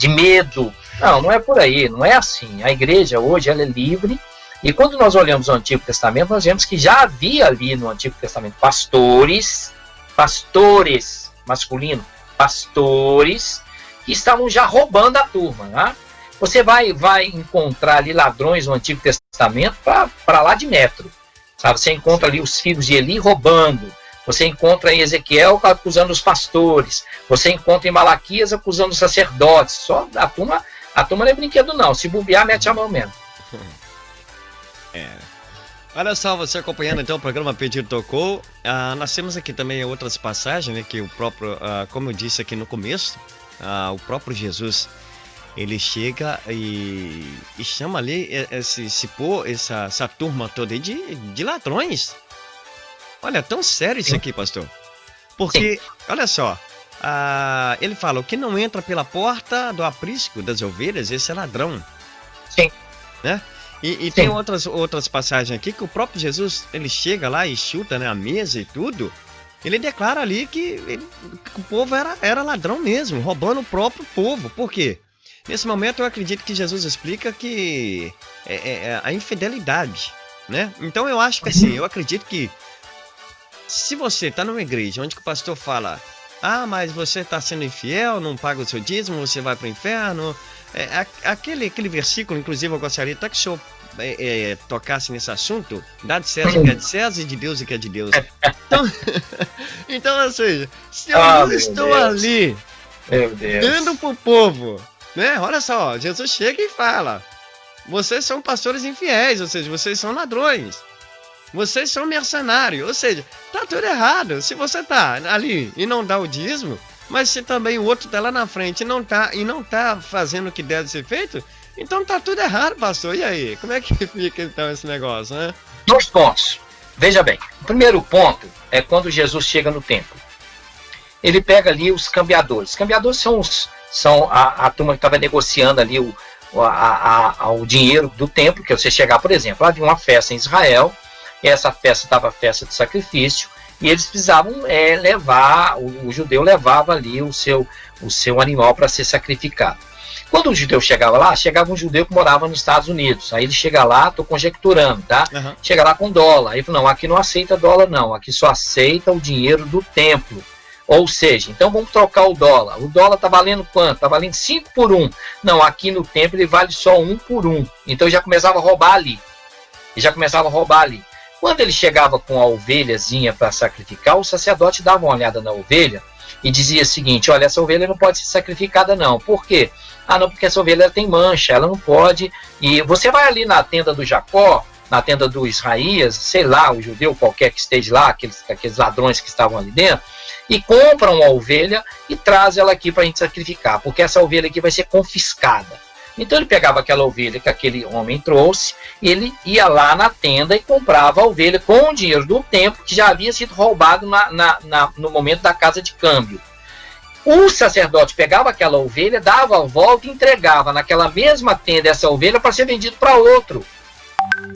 medo. Não é por aí, não é assim. A igreja hoje ela é livre. E quando nós olhamos o Antigo Testamento, nós vemos que já havia ali no Antigo Testamento pastores masculino, pastores que estavam já roubando a turma, né? Você vai encontrar ali ladrões no Antigo Testamento para lá de metro, sabe? Você encontra ali os filhos de Eli roubando, você encontra em Ezequiel acusando os pastores, você encontra em Malaquias acusando os sacerdotes. Só a turma não é brinquedo não, se bobear mete a mão mesmo. Olha só, você acompanhando então o programa Pedido Tocou. Nós temos aqui também outras passagens, né, que o próprio, como eu disse aqui no começo, o próprio Jesus, ele chega e chama ali essa turma toda aí de ladrões. Olha, tão sério isso aqui, pastor. Porque, olha só, ele fala: o que não entra pela porta do aprisco das ovelhas, esse é ladrão. Sim. Né? E tem outras passagens aqui que o próprio Jesus, ele chega lá e chuta, né, a mesa e tudo. Ele declara ali que o povo era ladrão mesmo, roubando o próprio povo. Por quê? Nesse momento eu acredito que Jesus explica que é a infidelidade, né? Então eu acho que assim, eu acredito que se você está numa igreja onde o pastor fala: mas você está sendo infiel, não paga o seu dízimo, você vai para o inferno. Aquele versículo, inclusive, eu gostaria até que o senhor tocasse nesse assunto: dá de César o que é de César e de Deus o que é de Deus. Então, ou seja, se eu não estou ali dando pro povo, né? Olha só, Jesus chega e fala: vocês são pastores infiéis, ou seja, vocês são ladrões, vocês são mercenários, ou seja, tá tudo errado. Se você tá ali e não dá o dízimo, mas se também o outro tá lá na frente e não tá fazendo o que deve ser feito, então tá tudo errado, pastor. E aí? Como é que fica então esse negócio, né? 2 pontos. Veja bem, o primeiro ponto é quando Jesus chega no templo. Ele pega ali os cambiadores. Os cambiadores são a turma que estava negociando ali o dinheiro do templo, que você chegar, por exemplo, havia uma festa em Israel, e essa festa estava a festa de sacrifício, e eles precisavam levar, o judeu levava ali o seu animal para ser sacrificado. Quando o judeu chegava lá, chegava um judeu que morava nos Estados Unidos. Aí ele chega lá, estou conjecturando, tá? Uhum. Chega lá com dólar. Aí ele falou: não, aqui não aceita dólar não, aqui só aceita o dinheiro do templo. Ou seja, então vamos trocar o dólar. O dólar está valendo quanto? Está valendo 5 por 1. Não, aqui no templo ele vale só 1 por 1. Então já começava a roubar ali. e já começava a roubar ali. Quando ele chegava com a ovelhazinha para sacrificar, o sacerdote dava uma olhada na ovelha e dizia o seguinte: olha, essa ovelha não pode ser sacrificada não. Por quê? Ah, não, porque essa ovelha tem mancha, ela não pode. E você vai ali na tenda do Jacó, na tenda do Israías, sei lá, o judeu qualquer que esteja lá, aqueles ladrões que estavam ali dentro, e compram a ovelha e traz ela aqui para a gente sacrificar, porque essa ovelha aqui vai ser confiscada. Então ele pegava aquela ovelha que aquele homem trouxe, e ele ia lá na tenda e comprava a ovelha com o dinheiro do templo que já havia sido roubado no momento da casa de câmbio. O sacerdote pegava aquela ovelha, dava a volta e entregava naquela mesma tenda essa ovelha para ser vendido para outro.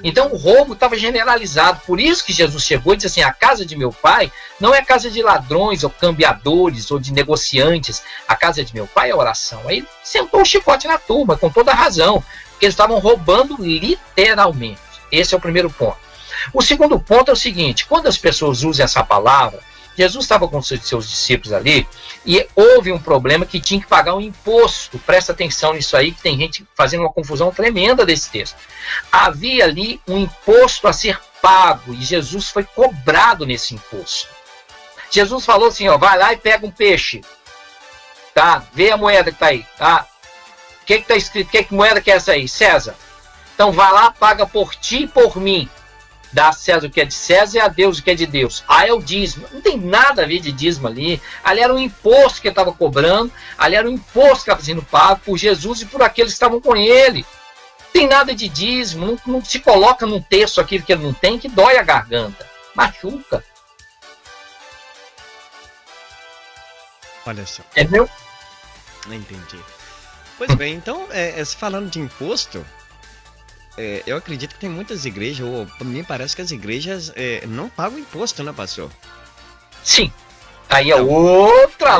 Então o roubo estava generalizado. Por isso que Jesus chegou e disse assim: a casa de meu pai não é casa de ladrões ou cambiadores ou de negociantes. A casa de meu pai é oração. Aí sentou o chicote na turma, com toda a razão, porque eles estavam roubando literalmente. Esse é o primeiro ponto. O segundo ponto é o seguinte: quando as pessoas usam essa palavra, Jesus estava com seus discípulos ali e houve um problema que tinha que pagar um imposto. Presta atenção nisso aí, que tem gente fazendo uma confusão tremenda desse texto. Havia ali um imposto a ser pago e Jesus foi cobrado nesse imposto. Jesus falou assim: ó, vai lá e pega um peixe, tá? Vê a moeda que está aí, tá? O que está escrito? Que moeda que é essa aí? César. Então vai lá, paga por ti e por mim. Dá a César o que é de César e a Deus o que é de Deus. Ah, é o dízimo. Não tem nada a ver de dízimo ali. Ali era um imposto que ele estava cobrando. Ali era um imposto que estava sendo pago por Jesus e por aqueles que estavam com ele. Não tem nada de dízimo. Não se coloca num texto aquilo que ele não tem, que dói a garganta. Machuca. Olha só. Entendeu? Entendi. Pois bem, então, falando de imposto, eu acredito que tem muitas igrejas, ou para mim parece que as igrejas não pagam imposto, né, pastor? Sim. Aí é outra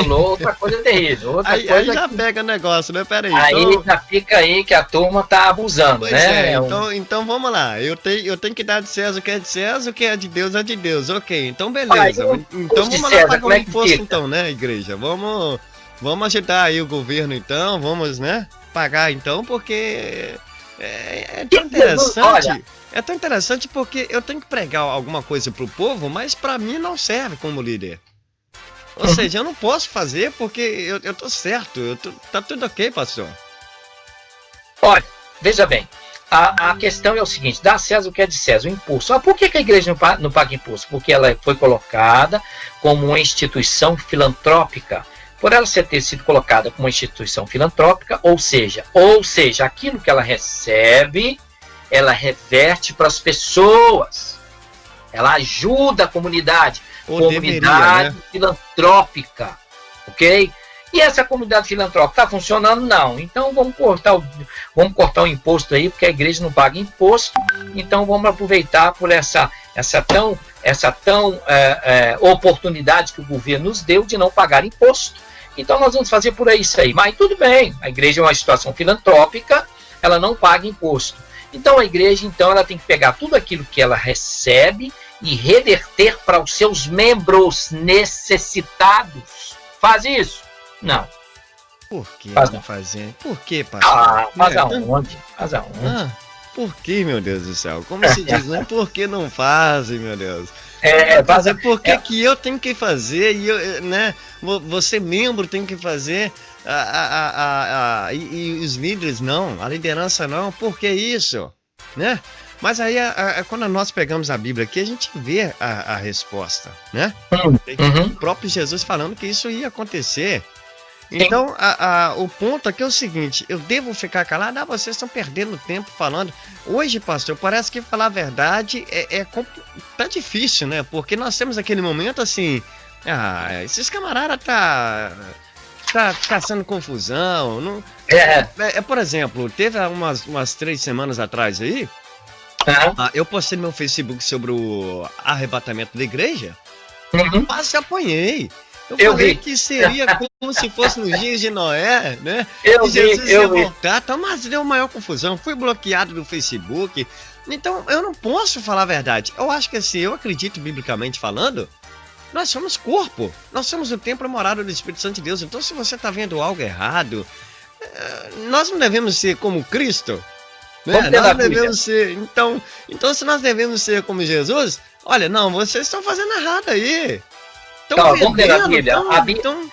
coisa terrível. Aí já pega o negócio, né? Pera aí. Aí então... já fica aí que a turma tá abusando, pois né? Então vamos lá. Eu tenho que dar de César o que é de César, o que é de Deus é de Deus. Ok, então beleza. Então vamos lá pagar o imposto então, né, igreja? Vamos ajudar aí o governo então, vamos, né? Pagar então, porque... É tão interessante. É tão interessante porque eu tenho que pregar alguma coisa pro povo, mas para mim não serve como líder. Ou seja, eu não posso fazer porque eu tô certo. Tá tudo ok, pastor? Olha, veja bem. A questão é o seguinte: dá a César o que é de César, o imposto. Por que a igreja não paga imposto? Porque ela foi colocada como uma instituição filantrópica. Por ela ter sido colocada como uma instituição filantrópica, ou seja, aquilo que ela recebe, ela reverte para as pessoas. Ela ajuda a comunidade. Comunidade filantrópica. Ok? E essa comunidade filantrópica está funcionando? Não. Então vamos cortar o imposto aí, porque a igreja não paga imposto. Então vamos aproveitar por essa oportunidade que o governo nos deu de não pagar imposto. Então nós vamos fazer por aí isso aí. Mas tudo bem, a igreja é uma situação filantrópica, ela não paga imposto. Então a igreja ela tem que pegar tudo aquilo que ela recebe e reverter para os seus membros necessitados. Faz isso? Não. Por que não fazendo? Por que, pastor? Faz aonde? Faz aonde? Por que, meu Deus do céu? Como se diz, né? Por que não fazem, meu Deus? Por que eu tenho que fazer e eu, né? Você membro tem que fazer e os líderes não, a liderança não. Por que isso, né? Mas aí quando nós pegamos a Bíblia aqui, a gente vê a resposta, né? O próprio Jesus falando que isso ia acontecer. Então, o ponto aqui é o seguinte: eu devo ficar calado? Vocês estão perdendo tempo falando. Hoje, pastor, parece que falar a verdade tá difícil, né? Porque nós temos aquele momento assim, esses camaradas tá caçando confusão. Não, por exemplo, teve umas 3 semanas atrás aí, eu postei no meu Facebook sobre o arrebatamento da igreja, quase apanhei. Eu falei que seria como se fosse nos dias de Noé, né? Que Jesus ia voltar, mas deu maior confusão. Fui bloqueado do Facebook. Então, eu não posso falar a verdade. Eu acho que assim, eu acredito biblicamente falando, nós somos corpo. Nós somos o templo morado do Espírito Santo de Deus. Então, se você está vendo algo errado, nós não devemos ser como Cristo, Vamos ter Nós na Bíblia. devemos ser. Então, se nós devemos ser como Jesus, olha, não, vocês estão fazendo errado aí. Então, vamos ter na Bíblia. A Bíblia. Então...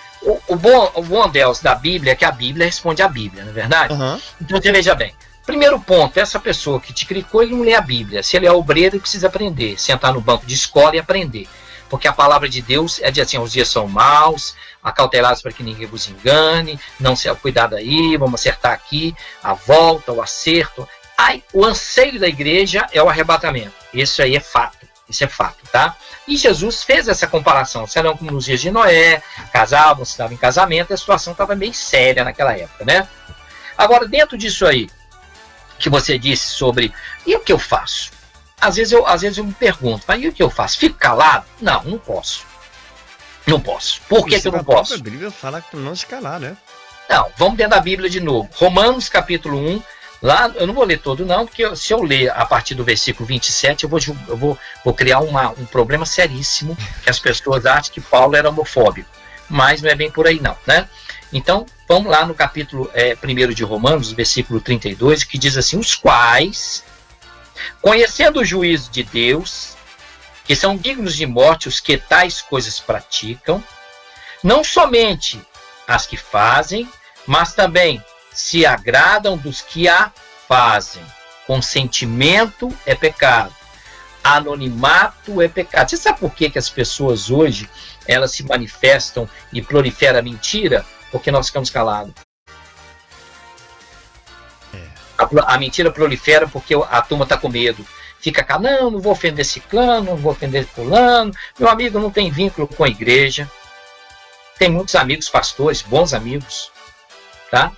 O bom Deus da Bíblia é que a Bíblia responde à Bíblia, não é verdade? Uhum. Então você veja bem. Primeiro ponto, essa pessoa que te clicou, ele não lê a Bíblia. Se ele é obreiro, ele precisa aprender. Sentar no banco de escola e aprender. Porque a palavra de Deus é de assim, os dias são maus, acautelados para que ninguém vos engane, não se cuidado aí, vamos acertar aqui, a volta, o acerto. Aí, o anseio da igreja é o arrebatamento. Isso aí é fato. Isso é fato, tá? E Jesus fez essa comparação. Serão como nos dias de Noé, casavam, se davam em casamento, a situação estava bem séria naquela época, né? Agora, dentro disso aí, que você disse sobre, e o que eu faço? Às vezes eu me pergunto, mas e o que eu faço? Fico calado? Não posso. Não posso. Por que eu não posso? A Bíblia fala que não se calar, né? Não, vamos dentro da Bíblia de novo. Romanos capítulo 1, lá, eu não vou ler todo não, porque se eu ler a partir do versículo 27, eu vou criar um problema seríssimo, que as pessoas acham que Paulo era homofóbico. Mas não é bem por aí não, né? Então, vamos lá no capítulo 1 de Romanos, versículo 32, que diz assim, os quais, conhecendo o juízo de Deus, que são dignos de morte os que tais coisas praticam, não somente as que fazem, mas também se agradam dos que a fazem. Consentimento é pecado. Anonimato é pecado. Você sabe por que as pessoas hoje elas se manifestam e proliferam a mentira? Porque nós ficamos calados. A mentira prolifera porque a turma está com medo. Fica calado, não vou ofender ciclano, não vou ofender fulano. Meu amigo não tem vínculo com a igreja. Tem muitos amigos pastores, bons amigos. Tá?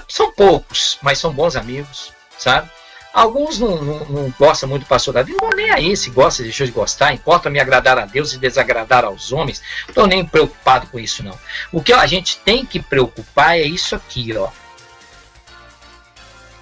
São poucos, mas são bons amigos, sabe? Alguns não gostam muito do pastor Davi, não nem aí se gosta, deixou de gostar, importa me agradar a Deus e desagradar aos homens, não estou nem preocupado com isso não. O que a gente tem que preocupar é isso aqui, ó.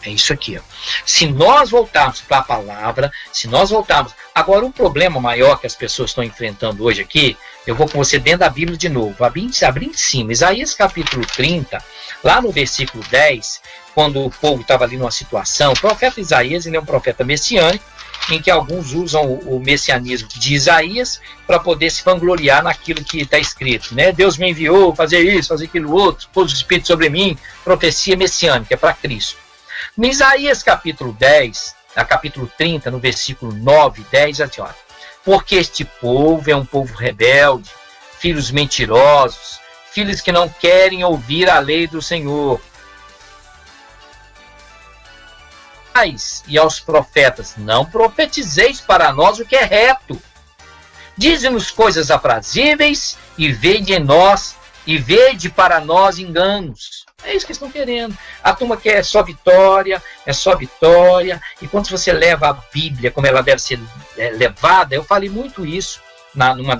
É isso aqui, ó. Se nós voltarmos para a palavra, se nós voltarmos... Agora, um problema maior que as pessoas estão enfrentando hoje aqui, eu vou com você dentro da Bíblia de novo, abrir em cima, Isaías capítulo 30, lá no versículo 10, quando o povo estava ali numa situação, o profeta Isaías, ele é um profeta messiânico, em que alguns usam o messianismo de Isaías para poder se vangloriar naquilo que está escrito, né? Deus me enviou fazer isso, fazer aquilo outro, pôs o Espírito sobre mim, profecia messiânica, é para Cristo. Em Isaías capítulo 10, capítulo 30, no versículo 9 e 10, assim, ó, porque este povo é um povo rebelde, filhos mentirosos, filhos que não querem ouvir a lei do Senhor. E aos profetas, não profetizeis para nós o que é reto. Dize-nos coisas aprazíveis e vede em nós, e vede para nós enganos. É isso que eles estão querendo. A turma quer só vitória, é só vitória. E quando você leva a Bíblia como ela deve ser levada, eu falei muito isso numa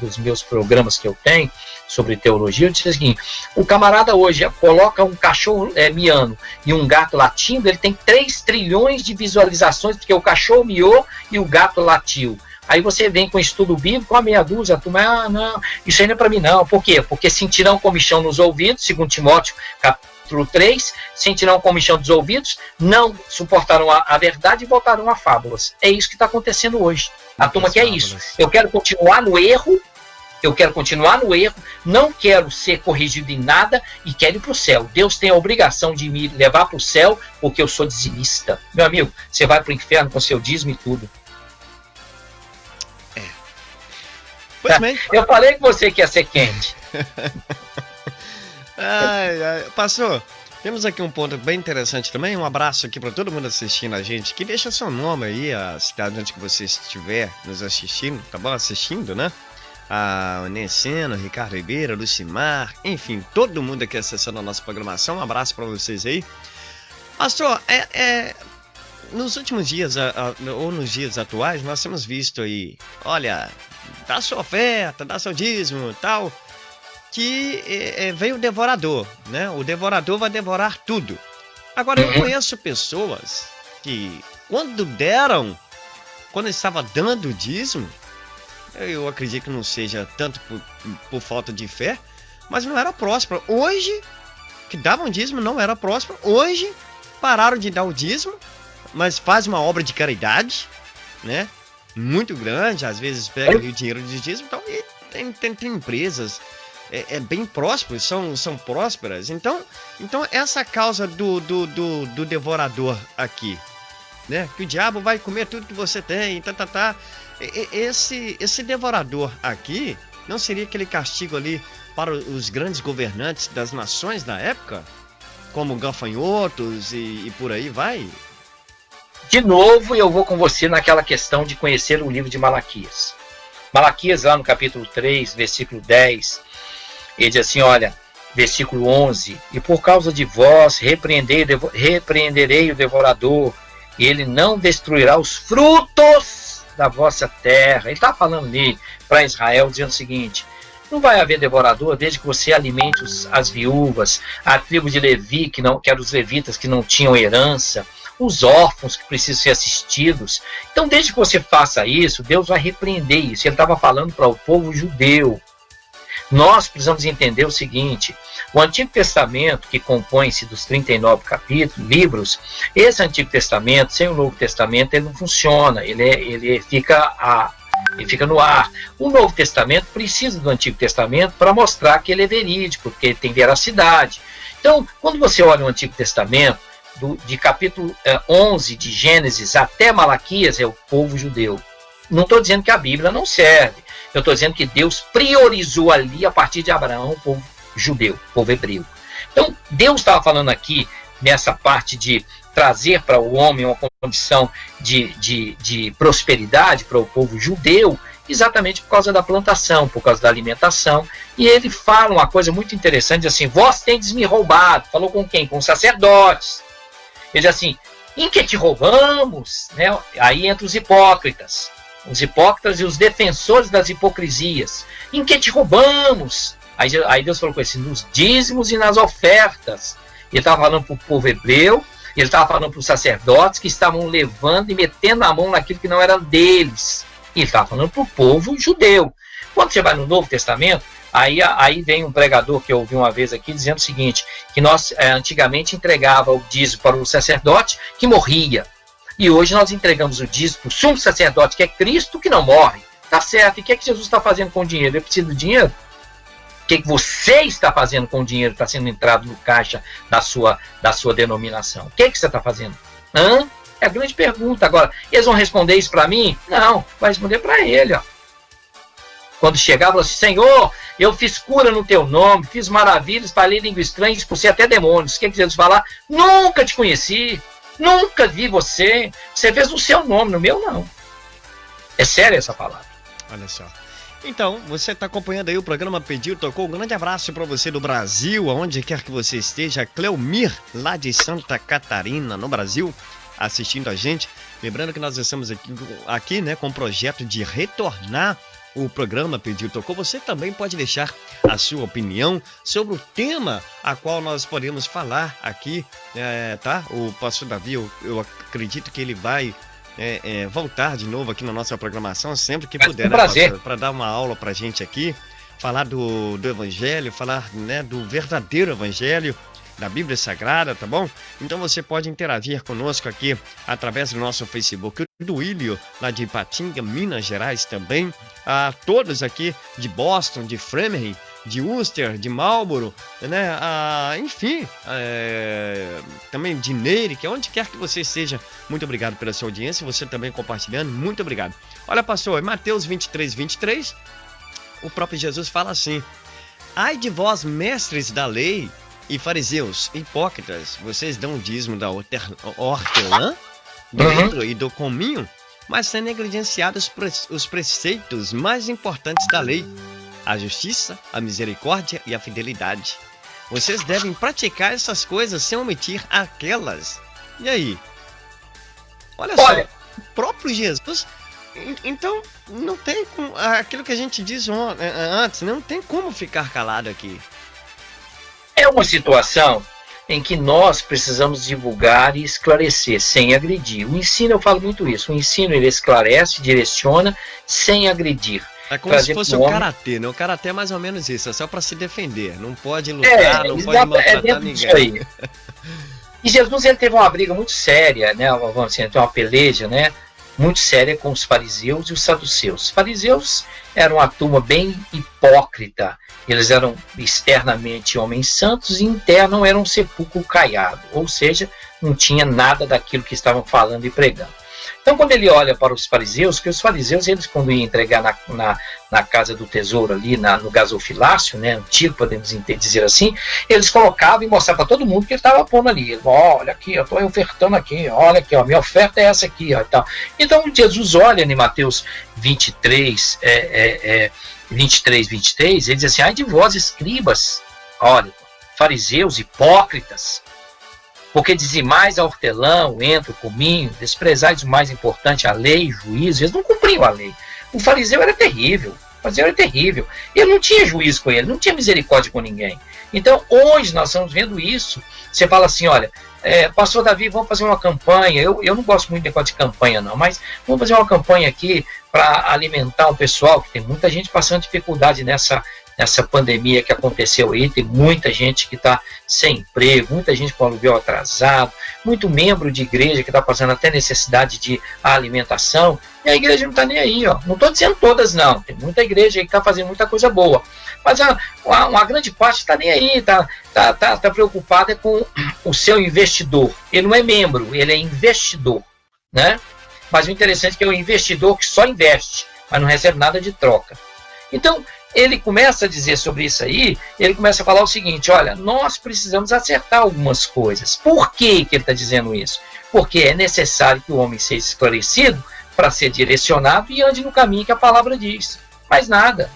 dos meus programas que eu tenho sobre teologia. Eu disse assim, o camarada hoje coloca um cachorro miando e um gato latindo, ele tem 3 trilhões de visualizações, porque o cachorro miou e o gato latiu. Aí você vem com estudo bíblico, com a meia dúzia, a turma, não, isso aí não é para mim não. Por quê? Porque sentirão comichão nos ouvidos, segundo Timóteo, capítulo 3, sentirão comichão dos ouvidos, não suportarão a verdade e voltarão a fábulas. É isso que está acontecendo hoje. A turma quer isso. Eu quero continuar no erro, não quero ser corrigido em nada e quero ir para o céu. Deus tem a obrigação de me levar para o céu porque eu sou dizimista. Meu amigo, você vai para o inferno com seu dízimo e tudo. Pois bem. Eu falei que você quer ser quente. Pastor, temos aqui um ponto bem interessante também. Um abraço aqui para todo mundo assistindo a gente. Que deixa seu nome aí, a cidade onde você estiver nos assistindo, tá bom? Assistindo, né? A Neceno, Ricardo Ribeiro, Lucimar, enfim, todo mundo aqui acessando a nossa programação. Um abraço para vocês aí. Pastor, nos últimos dias, ou nos dias atuais, nós temos visto aí, olha, dá sua oferta, dá seu dízimo, tal, que vem o devorador, né? O devorador vai devorar tudo. Agora, eu conheço pessoas que, quando estava dando o dízimo, eu acredito que não seja tanto por falta de fé, mas não era próspero. Hoje, que davam dízimo, não era próspero. Hoje, pararam de dar o dízimo, mas faz uma obra de caridade, né? Muito grande, às vezes pega ali o dinheiro de dízimo, então, e tem empresas bem prósperas, são prósperas. Então essa causa do devorador aqui, né? Que o diabo vai comer tudo que você tem, esse devorador aqui não seria aquele castigo ali para os grandes governantes das nações da época, como gafanhotos e por aí vai? De novo, eu vou com você naquela questão de conhecer o livro de Malaquias. Malaquias, lá no capítulo 3, versículo 10, ele diz assim, olha, versículo 11, e por causa de vós repreenderei o devorador, e ele não destruirá os frutos da vossa terra. Ele está falando ali para Israel, dizendo o seguinte, não vai haver devorador desde que você alimente as viúvas, a tribo de Levi, que eram os levitas que não tinham herança, os órfãos que precisam ser assistidos. Então, desde que você faça isso, Deus vai repreender isso. Ele estava falando para o povo judeu. Nós precisamos entender o seguinte, o Antigo Testamento, que compõe-se dos 39 livros, esse Antigo Testamento, sem o Novo Testamento, ele não funciona, ele fica no ar. O Novo Testamento precisa do Antigo Testamento para mostrar que ele é verídico, porque ele tem veracidade. Então, quando você olha o Antigo Testamento, de capítulo 11 de Gênesis até Malaquias, é o povo judeu. Não estou dizendo que a Bíblia não serve. Eu estou dizendo que Deus priorizou ali, a partir de Abraão, o povo judeu, o povo hebreu. Então, Deus estava falando aqui, nessa parte de trazer para o homem uma condição de prosperidade para o povo judeu, exatamente por causa da plantação, por causa da alimentação. E ele fala uma coisa muito interessante, assim, vós tendes me roubado. Falou com quem? Com os sacerdotes. Ele diz assim, em que te roubamos? Né? Aí entra os hipócritas e os defensores das hipocrisias. Em que te roubamos? Aí Deus falou com ele, nos dízimos e nas ofertas. Ele estava falando para o povo hebreu, ele estava falando para os sacerdotes que estavam levando e metendo a mão naquilo que não era deles. E ele estava falando para o povo judeu. Quando você vai no Novo Testamento, aí vem um pregador que eu ouvi uma vez aqui dizendo o seguinte, que nós antigamente entregava o dízimo para o sacerdote que morria. E hoje nós entregamos o dízimo para o sumo sacerdote, que é Cristo, que não morre. Tá certo. E o que é que Jesus está fazendo com o dinheiro? Ele precisa do dinheiro? O que é que você está fazendo com o dinheiro que está sendo entrado no caixa da sua denominação? O que é que você está fazendo? É a grande pergunta. Agora, eles vão responder isso para mim? Não, vai responder para ele. Ó. Quando chegar, falou assim, Senhor, eu fiz cura no teu nome, fiz maravilhas, falei língua estranha, expulsei até demônios. O que é que Jesus falar? Nunca te conheci. Nunca vi você. Você fez no seu nome, no meu não. É sério essa palavra. Olha só. Então, você está acompanhando aí o programa Pediu, Tocou. Um grande abraço para você do Brasil, aonde quer que você esteja. Cleomir, lá de Santa Catarina, no Brasil, assistindo a gente. Lembrando que nós estamos aqui, né, com o projeto de retornar o programa Pediu, Tocou. Você também pode deixar a sua opinião sobre o tema a qual nós podemos falar aqui, tá? O pastor Davi, eu acredito que ele vai voltar de novo aqui na nossa programação, sempre que puder, né, pastor? Para dar uma aula pra gente aqui, falar do Evangelho, falar, né, do verdadeiro Evangelho, da Bíblia Sagrada, tá bom? Então você pode interagir conosco aqui através do nosso Facebook, do Willio, lá de Ipatinga, Minas Gerais também, a todos aqui de Boston, de Framingham, de Worcester, de Marlborough, né? Enfim, também de Neire, que onde quer que você esteja, muito obrigado pela sua audiência, você também compartilhando, muito obrigado. Olha, pastor, em Mateus 23, o próprio Jesus fala assim, ai de vós, mestres da lei, e fariseus, hipócritas, vocês dão o dízimo da hortelã, do litro e do cominho, mas têm negligenciado os preceitos mais importantes da lei, a justiça, a misericórdia e a fidelidade. Vocês devem praticar essas coisas sem omitir aquelas. E aí? Olha só, o próprio Jesus... Então, não tem como... Aquilo que a gente disse antes, não tem como ficar calado aqui. É uma situação em que nós precisamos divulgar e esclarecer, sem agredir. O ensino, eu falo muito isso, o ensino ele esclarece, direciona, sem agredir. É como se fosse o karatê, né? O karatê é mais ou menos isso, é só para se defender, não pode lutar, não pode maltratar ninguém. E Jesus ele teve uma briga muito séria, né? Vamos dizer, uma peleja, né? Muito séria com os fariseus e os saduceus. Os fariseus eram uma turma bem hipócrita. Eles eram externamente homens santos e interno eram um sepulcro caiado. Ou seja, não tinha nada daquilo que estavam falando e pregando. Então, quando ele olha para os fariseus, que os fariseus, eles quando iam entregar na casa do tesouro ali, no gasofilácio, né, antigo, podemos dizer assim, eles colocavam e mostravam para todo mundo que ele estava pondo ali. Olha aqui, eu estou ofertando aqui, olha aqui, ó, minha oferta é essa aqui. Ó, e tal. Então, Jesus olha em Mateus 23, 23, ele diz assim, ai de vós, escribas, olha, fariseus, hipócritas, porque dizimais a hortelã, o entro, o cominho, desprezais o mais importante, a lei, o juízo. Eles não cumpriam a lei. O fariseu era terrível. Ele não tinha juízo com ele, não tinha misericórdia com ninguém. Então, hoje nós estamos vendo isso. Você fala assim, olha, pastor Davi, vamos fazer uma campanha. Eu não gosto muito de negócio de campanha, não, mas vamos fazer uma campanha aqui para alimentar o pessoal, que tem muita gente passando dificuldade nessa pandemia que aconteceu aí, tem muita gente que está sem emprego, muita gente com aluguel atrasado, muito membro de igreja que está passando até necessidade de alimentação, e a igreja não está nem aí, ó. Não estou dizendo todas não, tem muita igreja aí que está fazendo muita coisa boa, mas uma grande parte está nem aí, está preocupada com o seu investidor. Ele não é membro, ele é investidor, né? Mas o interessante é que é o investidor que só investe, mas não recebe nada de troca. Então, ele começa a dizer sobre isso aí, ele começa a falar o seguinte, olha, nós precisamos acertar algumas coisas. Por que ele está dizendo isso? Porque é necessário que o homem seja esclarecido para ser direcionado e ande no caminho que a palavra diz. Mais nada.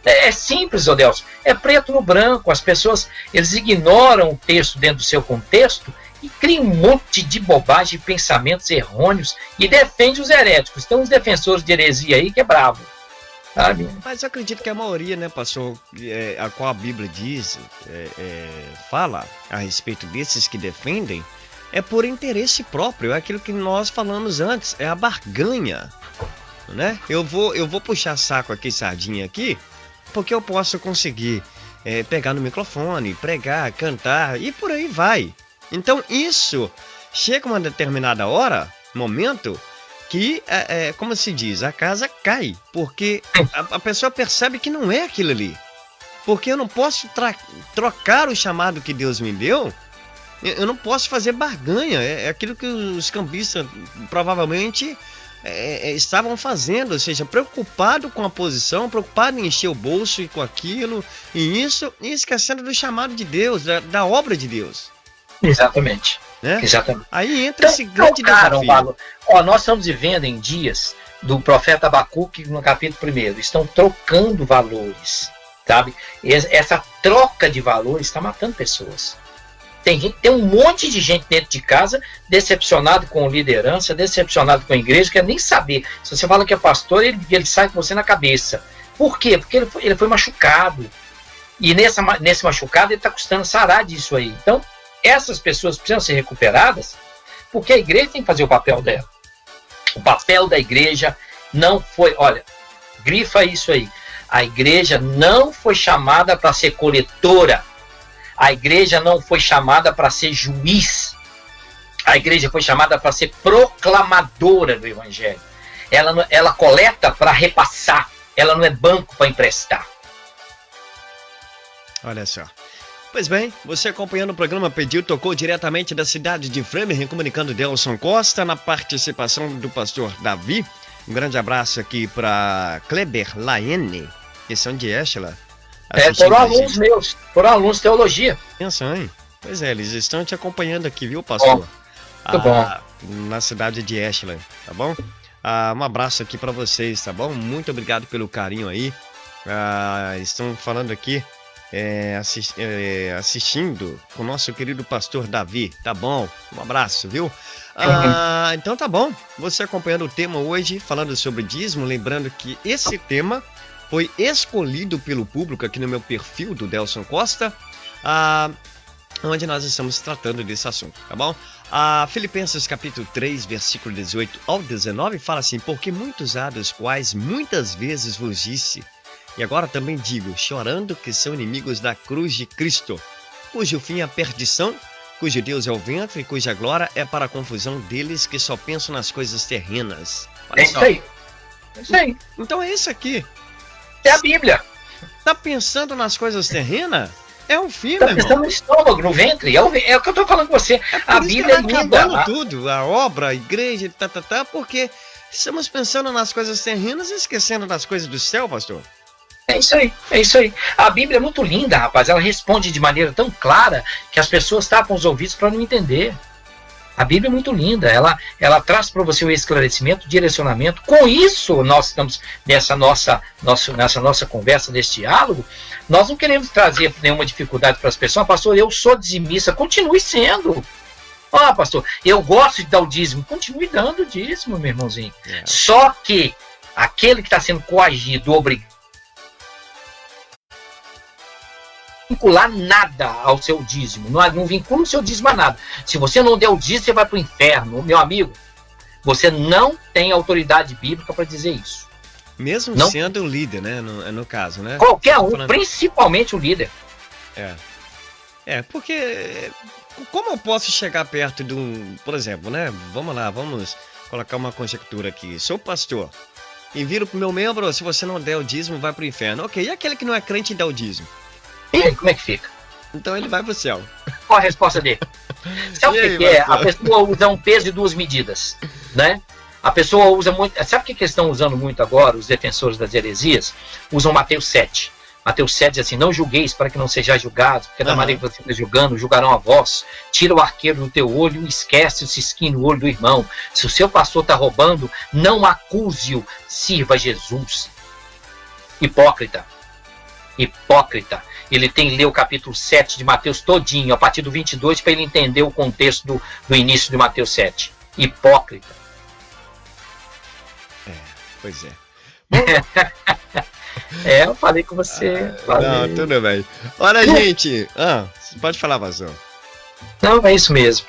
É simples, Odelso. É preto no branco. As pessoas, eles ignoram o texto dentro do seu contexto e criam um monte de bobagem, pensamentos errôneos e defendem os heréticos. Tem uns defensores de heresia aí que é bravo. Sabe? Mas eu acredito que a maioria, né, pastor, a qual a Bíblia diz, fala a respeito desses que defendem, é por interesse próprio, é aquilo que nós falamos antes, é a barganha, né? Eu vou puxar saco aqui, sardinha aqui, porque eu posso conseguir pegar no microfone, pregar, cantar e por aí vai. Então isso chega uma determinada hora, momento, que, como se diz, a casa cai, porque a pessoa percebe que não é aquilo ali. Porque eu não posso trocar o chamado que Deus me deu, eu não posso fazer barganha, é aquilo que os cambistas provavelmente estavam fazendo, ou seja, preocupado com a posição, preocupado em encher o bolso e com aquilo, e isso, e esquecendo do chamado de Deus, da obra de Deus. Exatamente. Né? Exatamente. Aí entra esse grande desafio. Nós estamos vivendo em dias do profeta Abacuque no capítulo 1. Estão trocando valores, sabe? Essa troca de valores está matando pessoas. Tem um monte de gente dentro de casa decepcionado com liderança, decepcionado com a igreja, quer nem saber. Se você fala que é pastor, ele sai com você na cabeça. Por quê? Porque ele foi machucado. E nesse machucado ele está custando sarar disso aí. Então, essas pessoas precisam ser recuperadas, porque a igreja tem que fazer o papel dela. O papel da igreja não foi... Olha, grifa isso aí. A igreja não foi chamada para ser coletora. A igreja não foi chamada para ser juiz. A igreja foi chamada para ser proclamadora do evangelho. Ela coleta para repassar. Ela não é banco para emprestar. Olha só. Pois bem, você acompanhando o programa Pediu, tocou diretamente da cidade de Framingham, comunicando Delson Costa, na participação do pastor Davi. Um grande abraço aqui para Kleber Laene, que são de Eschela. Foram alunos meus, foram alunos de teologia. Atenção, hein? Pois é, eles estão te acompanhando aqui, viu, pastor? Muito bom. Na cidade de Eschela, tá bom? Um abraço aqui para vocês, tá bom? Muito obrigado pelo carinho aí. Estão falando aqui. Assistindo com o nosso querido pastor Davi, tá bom? Um abraço, viu? Então tá bom, você acompanhando o tema hoje, falando sobre dízimo, lembrando que esse tema foi escolhido pelo público aqui no meu perfil do Delson Costa, onde nós estamos tratando desse assunto, tá bom? Filipenses capítulo 3, versículo 18 ao 19 fala assim: porque muitos há dos quais muitas vezes vos disse, e agora também digo, chorando, que são inimigos da cruz de Cristo, cujo fim é a perdição, cujo Deus é o ventre e cuja glória é para a confusão deles que só pensam nas coisas terrenas. Olha É isso só. aí. É isso aí. Então é isso aqui. É a Bíblia. Tá pensando nas coisas terrenas? É um filme, Tá irmão. pensando no estômago, no ventre. É o que eu tô falando com você. A Por isso que Bíblia é vai acabando linda. tudo, a obra, a igreja, porque estamos pensando nas coisas terrenas e esquecendo das coisas do céu, pastor. É isso aí, é isso aí. A Bíblia é muito linda, rapaz. Ela responde de maneira tão clara que as pessoas tapam os ouvidos para não entender. A Bíblia é muito linda. Ela traz para você o esclarecimento, o direcionamento. Com isso, nós estamos nessa nossa conversa, nesse diálogo. Nós não queremos trazer nenhuma dificuldade para as pessoas. Pastor, eu sou dizimista. Continue sendo. Pastor, eu gosto de dar o dízimo. Continue dando o dízimo, meu irmãozinho. Só que aquele que está sendo coagido, obrigado, vincular nada ao seu dízimo, não vincula o seu dízimo a nada. Se você não der o dízimo, você vai para o inferno. Meu amigo, você não tem autoridade bíblica para dizer isso. Mesmo não. Sendo o líder, né? No caso, né? Qualquer um, principalmente o líder. Porque como eu posso chegar perto de um, por exemplo, né? Vamos lá, vamos colocar uma conjectura aqui. Sou pastor e viro pro meu membro, se você não der o dízimo, vai pro inferno. Ok, e aquele que não é crente e dá o dízimo? E aí, como é que fica? Então ele vai pro céu. Qual a resposta dele? Sabe o que é? A pessoa usa um peso de duas medidas, né? A pessoa usa muito... Sabe o que eles estão usando muito agora, os defensores das heresias? Usam Mateus 7. Mateus 7 diz assim, não julgueis para que não sejais julgados, porque da maneira que você está julgando, julgarão a vós. Tira o arqueiro do teu olho e esquece o cisquinho no olho do irmão. Se o seu pastor está roubando, não acuse-o, sirva Jesus. Hipócrita. Hipócrita. Ele tem que ler o capítulo 7 de Mateus todinho, a partir do 22, para ele entender o contexto do início de Mateus 7. Hipócrita. Pois é. Eu falei com você. Não, tudo bem. Olha, gente. Pode falar, Vazão. Não, é isso mesmo.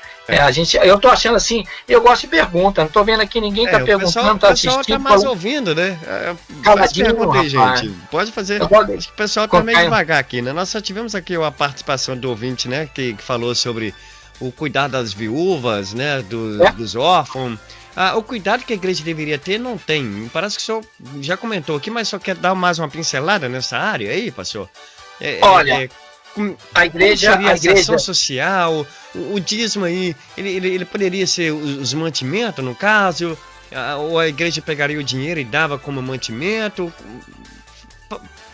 Eu tô achando assim, eu gosto de pergunta, não tô vendo aqui ninguém tá perguntando, tá assistindo. O pessoal tá mais ouvindo, né? Caladinho, pergunta aí, rapaz. gente. Pode fazer. Acho que o pessoal tá meio devagar aqui, né? Nós só tivemos aqui a participação do ouvinte, né? Que falou sobre o cuidado das viúvas, né? Dos órfãos. O cuidado que a igreja deveria ter não tem. Parece que o senhor já comentou aqui, mas só quer dar mais uma pincelada nessa área aí, pastor? Olha, a igreja... Seria a ação social, o dízimo aí, ele poderia ser os mantimentos, no caso, ou a igreja pegaria o dinheiro e dava como mantimento?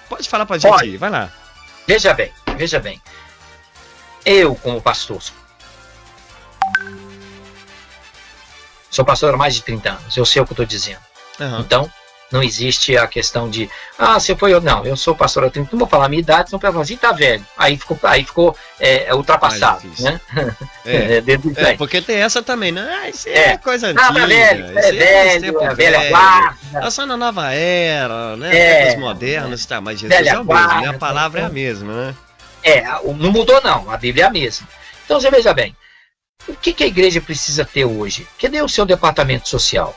Pode falar pra gente aí, vai lá. Veja bem. Eu, como pastor, sou pastor há mais de 30 anos, eu sei o que eu estou dizendo. Então, não existe a questão de, você foi eu. Não, eu sou pastor há 30 anos, não vou falar a minha idade, senão eu falo assim, tá velho. Aí ficou ultrapassado, né? Porque tem essa também, né? Isso é coisa antiga. Tá velho, é velha guarda. Nós somos na nova era, né? Tempos modernos, tá? Mas Jesus é o mesmo, né? A palavra é a mesma, né? Não mudou não, a Bíblia é a mesma. Então você veja bem, o que a igreja precisa ter hoje? Cadê o seu departamento social?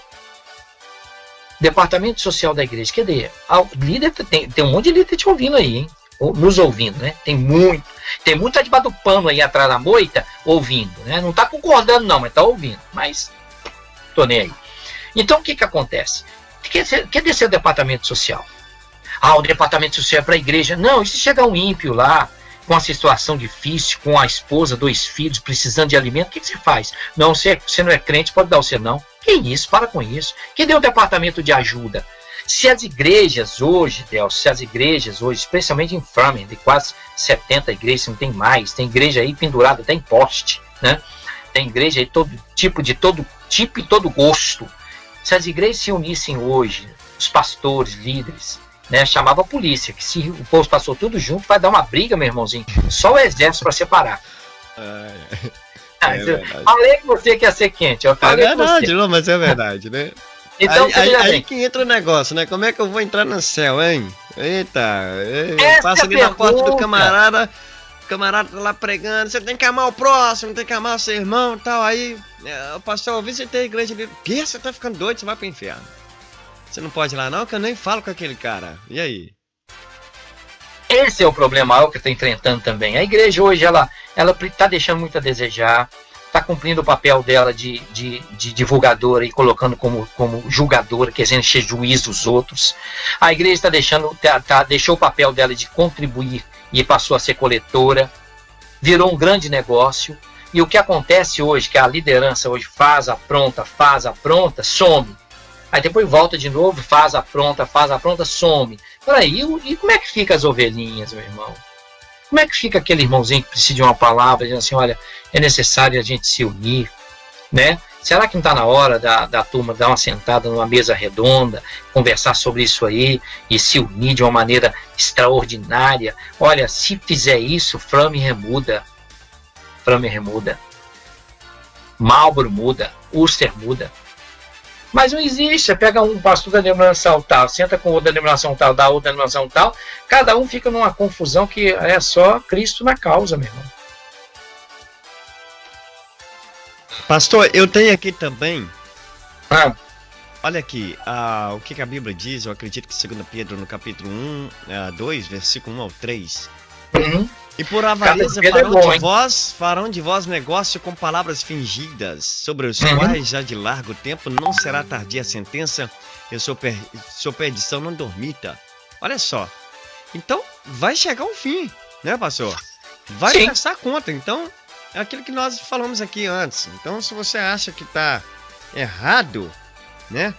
Departamento social da igreja, cadê? Líder, tem um monte de líder te ouvindo aí, hein? Nos ouvindo, né? Tem muito debaixo do pano aí atrás da moita, ouvindo, né? Não tá concordando não, mas tá ouvindo. Mas, tô nem aí. Então, o que acontece? Cadê seu departamento social? O departamento social é para a igreja. Não, e se chegar um ímpio lá, com uma situação difícil, com a esposa, 2 filhos, precisando de alimento, o que você faz? Não, você não é crente, pode dar o seu não. Que isso? Para com isso. Cadê o departamento de ajuda? Se as igrejas hoje, especialmente em Framingham, de quase 70 igrejas, não tem mais, tem igreja aí pendurada até em poste, né? Tem igreja aí todo tipo e todo gosto. Se as igrejas se unissem hoje, os pastores, líderes, né, chamava a polícia, que se o povo passou tudo junto, vai dar uma briga, meu irmãozinho. Só o exército para separar. Falei que você quer ser quente. Eu falei verdade, não, mas é verdade, né? Então, aí que entra o negócio, né? Como é que eu vou entrar no céu, hein? Eita, passa ali na porta do camarada, o camarada tá lá pregando, você tem que amar o próximo, tem que amar o seu irmão e tal. Aí o pastor, eu visitei a igreja dele. Que? Você tá ficando doido, você vai pro inferno. Você não pode ir lá não, que eu nem falo com aquele cara. E aí? Esse é o problema que eu estou enfrentando também. A igreja hoje, ela está deixando muito a desejar, está cumprindo o papel dela de divulgadora e colocando como julgadora, querendo encher juízo dos outros. A igreja deixou o papel dela de contribuir e passou a ser coletora, virou um grande negócio. E o que acontece hoje, que a liderança hoje faz a pronta, some. Aí depois volta de novo, faz a pronta, some. Peraí, e como é que fica as ovelhinhas, meu irmão? Como é que fica aquele irmãozinho que precisa de uma palavra, dizendo assim, olha, é necessário a gente se unir, né? Será que não está na hora da turma dar uma sentada numa mesa redonda, conversar sobre isso aí e se unir de uma maneira extraordinária? Olha, se fizer isso, Frame remuda. Marlboro muda, Ulster muda. Mas não existe, você pega um pastor da denominação tal, senta com outra denominação tal, da outra denominação tal, cada um fica numa confusão que é só Cristo na causa, meu irmão. Pastor, eu tenho aqui também, olha aqui, o que a Bíblia diz, eu acredito que 2 Pedro no capítulo 2, versículo 1 ao 3. E por avareza farão de vós negócio com palavras fingidas, sobre os quais já de largo tempo não será tardia a sentença, e sua perdição não dormita. Olha só, então vai chegar o fim, né, pastor? Vai prestar conta, então é aquilo que nós falamos aqui antes. Então, se você acha que está errado, né,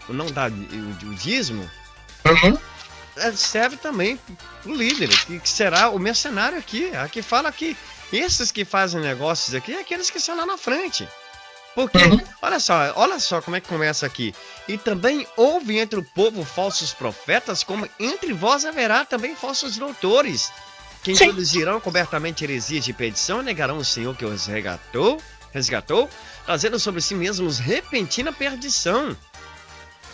o não dar o dízimo, serve também o líder, que será o mercenário aqui. Aqui fala que esses que fazem negócios aqui é aqueles que estão lá na frente. Porque, olha só como é que começa aqui. E também houve entre o povo falsos profetas, como entre vós haverá também falsos doutores, que introduzirão cobertamente heresias de perdição, negarão o Senhor que os resgatou, trazendo sobre si mesmos repentina perdição.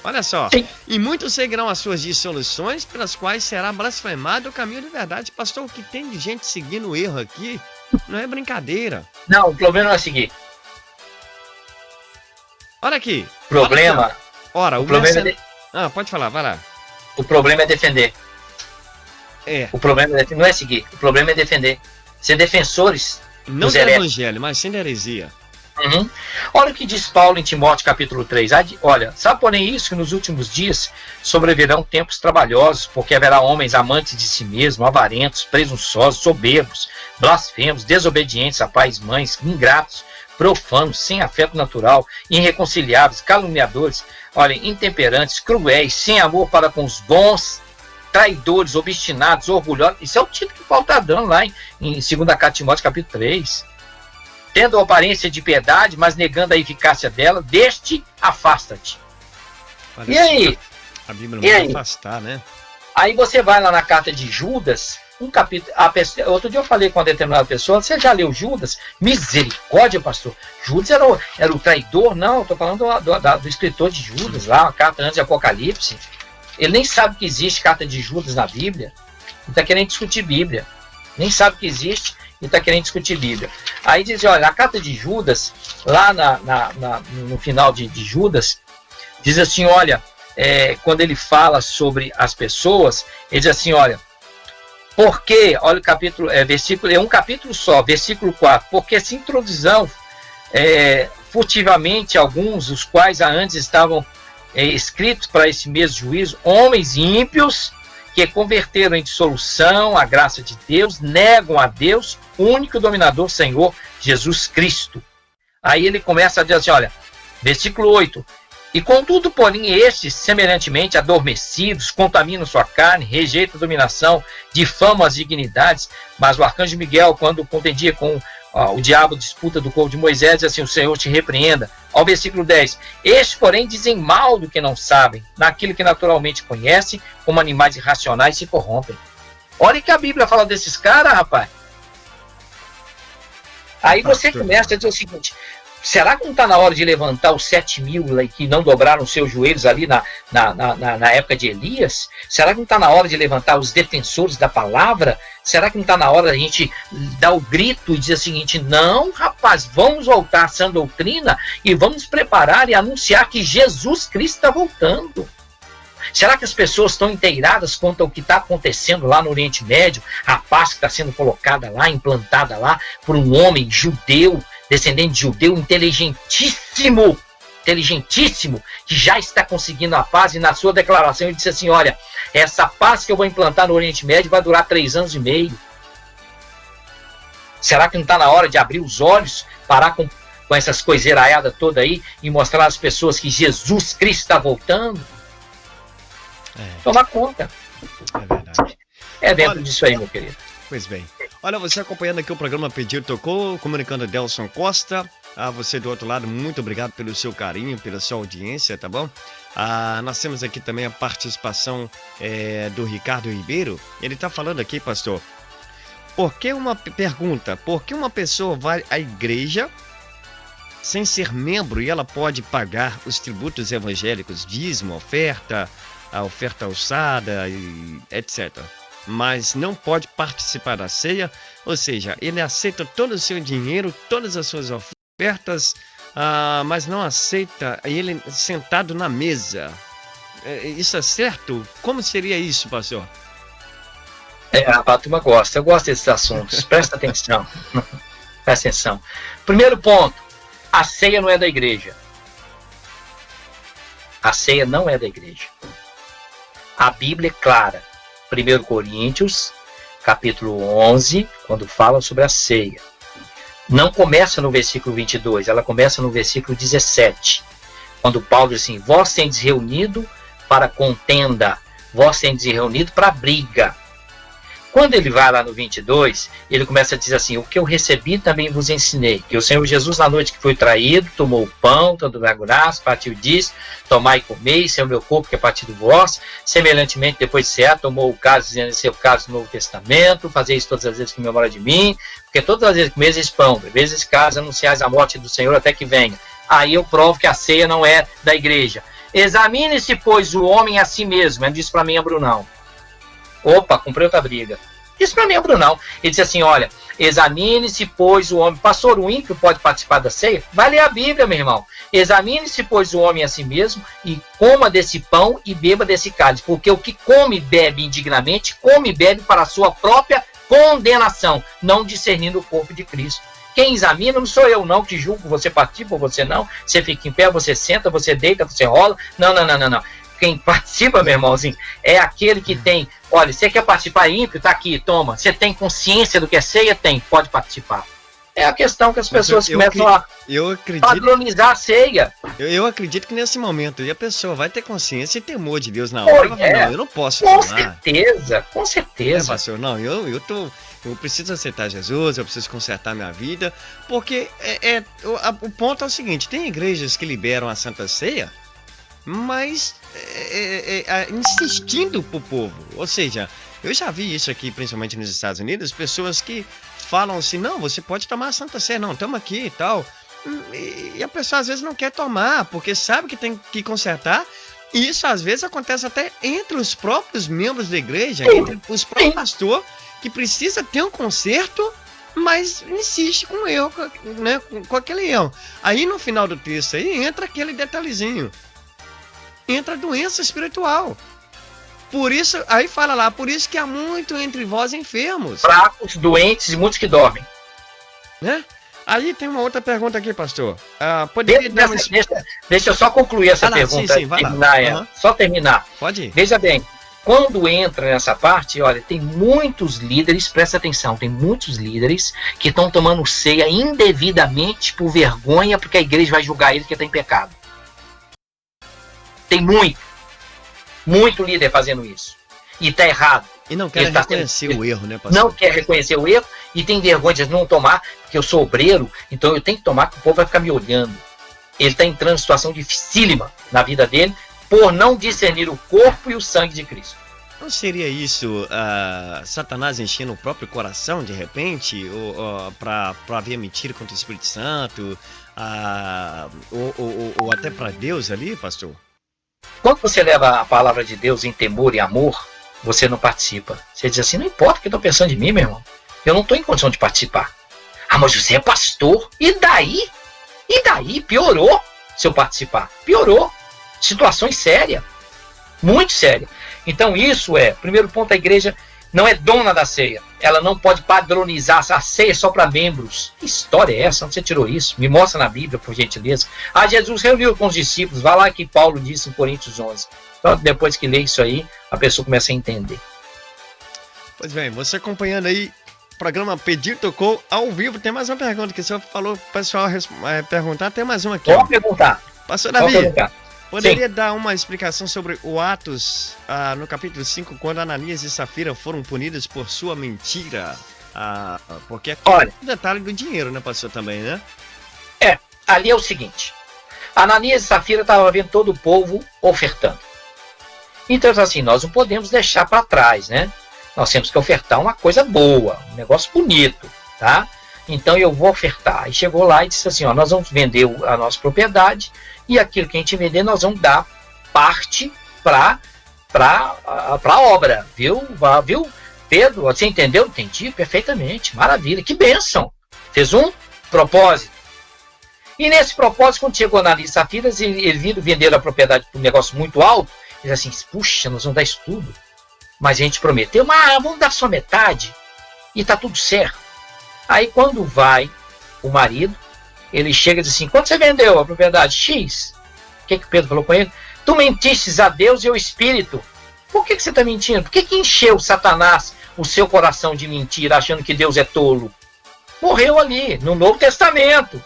Olha só, e muitos seguirão as suas dissoluções, pelas quais será blasfemado o caminho de verdade. Pastor, o que tem de gente seguindo o erro aqui não é brincadeira. Não, o problema não é seguir. Olha aqui. O problema pode falar, vai lá. O problema é defender. O problema não é seguir, o problema é defender. Ser defensores não do evangelho, mas sim da heresia. Olha o que diz Paulo em Timóteo capítulo 3. Olha, sabe porém isso, que nos últimos dias sobrevirão tempos trabalhosos, porque haverá homens amantes de si mesmos, avarentos, presunçosos, soberbos, blasfemos, desobedientes a pais e mães, ingratos, profanos, sem afeto natural, irreconciliáveis, caluniadores, olha, intemperantes, cruéis, sem amor para com os bons, traidores, obstinados, orgulhosos. Isso é o título que Paulo está dando lá em 2 Timóteo capítulo 3. Tendo a aparência de piedade, mas negando a eficácia dela, deste afasta-te. E aí? A Bíblia manda afastar, né? Aí você vai lá na carta de Judas, um capítulo. Outro dia eu falei com uma determinada pessoa, você já leu Judas? Misericórdia, pastor. Judas era o traidor? Não, eu estou falando do escritor de Judas, lá, uma carta antes de Apocalipse. Ele nem sabe que existe carta de Judas na Bíblia. Ele está querendo discutir Bíblia. Nem sabe que existe e está querendo discutir Bíblia. Aí diz, olha, a carta de Judas, lá no final de Judas, diz assim, olha, quando ele fala sobre as pessoas, ele diz assim, olha, porque, olha o capítulo, versículo, é um capítulo só, versículo 4, porque se introduzirão furtivamente alguns, os quais antes estavam escritos para esse mesmo juízo, homens ímpios, que converteram em dissolução a graça de Deus, negam a Deus, único dominador, Senhor Jesus Cristo. Aí ele começa a dizer assim, olha, versículo 8, e contudo, porém, estes, semelhantemente adormecidos, contaminam sua carne, rejeitam a dominação, difamam as dignidades, mas o arcanjo Miguel, quando contendia com o diabo, disputa do corpo de Moisés, diz assim, o Senhor te repreenda. Ao versículo 10, estes, porém, dizem mal do que não sabem, naquilo que naturalmente conhecem, como animais irracionais se corrompem. Olha que a Bíblia fala desses caras, rapaz. Aí você começa a dizer o seguinte, será que não está na hora de levantar os 7.000 que não dobraram seus joelhos ali na época de Elias? Será que não está na hora de levantar os defensores da palavra? Será que não está na hora da gente dar o grito e dizer o seguinte, não, rapaz, vamos voltar à sã doutrina e vamos preparar e anunciar que Jesus Cristo está voltando. Será que as pessoas estão inteiradas quanto ao que está acontecendo lá no Oriente Médio? A paz que está sendo colocada lá, implantada lá, por um homem judeu, descendente de judeu, inteligentíssimo, que já está conseguindo a paz, e na sua declaração ele disse assim, olha, essa paz que eu vou implantar no Oriente Médio vai durar 3 anos e meio. Será que não está na hora de abrir os olhos, parar com essas coiseiraiadas toda aí e mostrar às pessoas que Jesus Cristo está voltando? Toma conta. É verdade. É dentro disso aí, meu querido. Pois bem. Olha, você acompanhando aqui o programa Pediu Tocou, comunicando Delson Costa. Você do outro lado, muito obrigado pelo seu carinho, pela sua audiência, tá bom? Nós temos aqui também a participação do Ricardo Ribeiro. Ele está falando aqui, pastor, por que uma pessoa vai à igreja sem ser membro e ela pode pagar os tributos evangélicos, dízimo, oferta, a oferta alçada, e etc., mas não pode participar da ceia? Ou seja, ele aceita todo o seu dinheiro, todas as suas ofertas, mas não aceita ele sentado na mesa. Isso é certo? Como seria isso, pastor? A turma gosta. Eu gosto desses assuntos. Presta atenção. Presta atenção. Primeiro ponto. A ceia não é da igreja. A ceia não é da igreja. A Bíblia é clara. 1 Coríntios, capítulo 11, quando fala sobre a ceia. Não começa no versículo 22, ela começa no versículo 17. Quando Paulo diz assim, vós tendes reunido para contenda, vós tendes reunido para briga. Quando ele vai lá no 22, ele começa a dizer assim, o que eu recebi também vos ensinei, que o Senhor Jesus na noite que foi traído, tomou o pão, todo graças, partiu e disse, tomai e comei, isso é o meu corpo que é partido vós, semelhantemente depois de cear, tomou o cálice, dizendo esse é o cálice do Novo Testamento, fazei isso todas as vezes que me memória de mim, porque todas as vezes que comeis esse pão, bebeis esse cálice, anunciais a morte do Senhor até que venha. Aí eu provo que a ceia não é da igreja. Examine-se, pois, o homem a si mesmo, ele disse para mim, Brunão. Opa, comprei outra briga. Isso para mim é Brunão. Ele disse assim, olha, examine-se, pois, o homem... Pastor, o ímpio pode participar da ceia? Vai ler a Bíblia, meu irmão. Examine-se, pois, o homem a si mesmo, e coma desse pão e beba desse cálice. Porque o que come e bebe indignamente, come e bebe para a sua própria condenação, não discernindo o corpo de Cristo. Quem examina não sou eu, não, que julgo, você participa ou você não. Você fica em pé, você senta, você deita, você rola. Não. Quem participa, meu irmãozinho, é aquele que tem, olha, você quer participar ímpio? Tá aqui, toma. Você tem consciência do que é ceia? Tem, pode participar. É a questão que as pessoas começam a padronizar a ceia. Eu acredito que nesse momento a pessoa vai ter consciência e temor de Deus na hora. Não, eu não posso com certeza. Pastor, não, eu preciso aceitar Jesus, eu preciso consertar minha vida, porque o ponto é o seguinte, tem igrejas que liberam a Santa Ceia, mas insistindo pro povo, ou seja, eu já vi isso aqui, principalmente nos Estados Unidos, pessoas que falam assim, não, você pode tomar a Santa Ceia, não, toma aqui e tal, e a pessoa às vezes não quer tomar, porque sabe que tem que consertar, e isso às vezes acontece até entre os próprios membros da igreja, entre os próprios pastores, que precisa ter um conserto, mas insiste com eu, né, com aquele eu. Aí no final do texto aí entra aquele detalhezinho. Entra a doença espiritual. Por isso, aí fala lá, por isso que há muito entre vós enfermos. Fracos, doentes e muitos que dormem. Né? Aí tem uma outra pergunta aqui, pastor. Deixa eu só concluir essa pergunta. Sim, vai lá. Só terminar. Pode ir. Veja bem, quando entra nessa parte, olha, tem muitos líderes, presta atenção, tem muitos líderes que estão tomando ceia indevidamente por vergonha, porque a igreja vai julgar ele que está em pecado. Tem muito líder fazendo isso. E está errado. E não quer reconhecer o erro, né, pastor? Não quer reconhecer o erro e tem vergonha de não tomar, porque eu sou obreiro, então eu tenho que tomar, porque o povo vai ficar me olhando. Ele está entrando em situação dificílima na vida dele, por não discernir o corpo e o sangue de Cristo. Não seria isso Satanás enchendo o próprio coração, de repente, para haver mentira contra o Espírito Santo, ou até para Deus ali, pastor? Quando você leva a palavra de Deus em temor e amor, você não participa. Você diz assim, não importa o que estão pensando de mim, meu irmão. Eu não estou em condição de participar. Ah, mas você é pastor. E daí? E daí? Piorou se eu participar. Piorou. Situações sérias. Muito séria. Então isso primeiro ponto, a igreja não é dona da ceia. Ela não pode padronizar a ceia só para membros. Que história é essa? Onde você tirou isso? Me mostra na Bíblia, por gentileza. Jesus reuniu com os discípulos. Vai lá que Paulo disse em Coríntios 11. Então, depois que lê isso aí, a pessoa começa a entender. Pois bem, você acompanhando aí o programa Pedir Tocou ao vivo. Tem mais uma pergunta que o senhor falou para o pessoal perguntar. Tem mais uma aqui. Pode perguntar. Pastor Davi, poderia dar uma explicação sobre o Atos, no capítulo 5, quando Ananias e Safira foram punidos por sua mentira? Porque aqui olha, é o detalhe do dinheiro, né, pastor, também, né? Ali é o seguinte. Ananias e Safira estavam vendo todo o povo ofertando. Então, assim, nós não podemos deixar para trás, né? Nós temos que ofertar uma coisa boa, um negócio bonito, tá? Então eu vou ofertar. Aí chegou lá e disse assim, ó, nós vamos vender a nossa propriedade e aquilo que a gente vender nós vamos dar parte para a obra, viu? Pedro, você entendeu? Entendi perfeitamente, maravilha, que bênção. Fez um propósito. E nesse propósito, quando chegou na lista Safiras, eles viram vender a propriedade por um negócio muito alto, eles assim, puxa, nós vamos dar isso tudo. Mas a gente prometeu, mas vamos dar só metade e tá tudo certo. Aí quando vai o marido, ele chega e diz assim, quanto você vendeu a propriedade? X. O que Pedro falou com ele? Tu mentistes a Deus e ao Espírito. Por que você está mentindo? Por que encheu Satanás o seu coração de mentira, achando que Deus é tolo? Morreu ali, no Novo Testamento.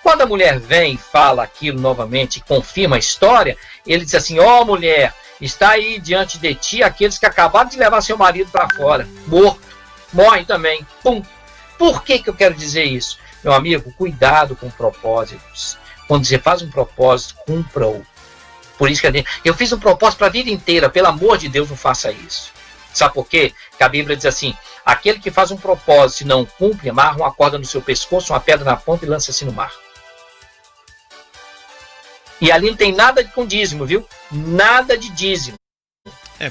Quando a mulher vem e fala aquilo novamente, confirma a história, ele diz assim, ó mulher, está aí diante de ti aqueles que acabaram de levar seu marido para fora, morto, morrem também, pum. Por que eu quero dizer isso? Meu amigo, cuidado com propósitos. Quando você faz um propósito, cumpra-o. Por isso que eu fiz um propósito para a vida inteira, pelo amor de Deus, não faça isso. Sabe por quê? Que a Bíblia diz assim, aquele que faz um propósito e não cumpre, amarra uma corda no seu pescoço, uma pedra na ponta e lança-se no mar. E ali não tem nada com dízimo, viu? Nada de dízimo.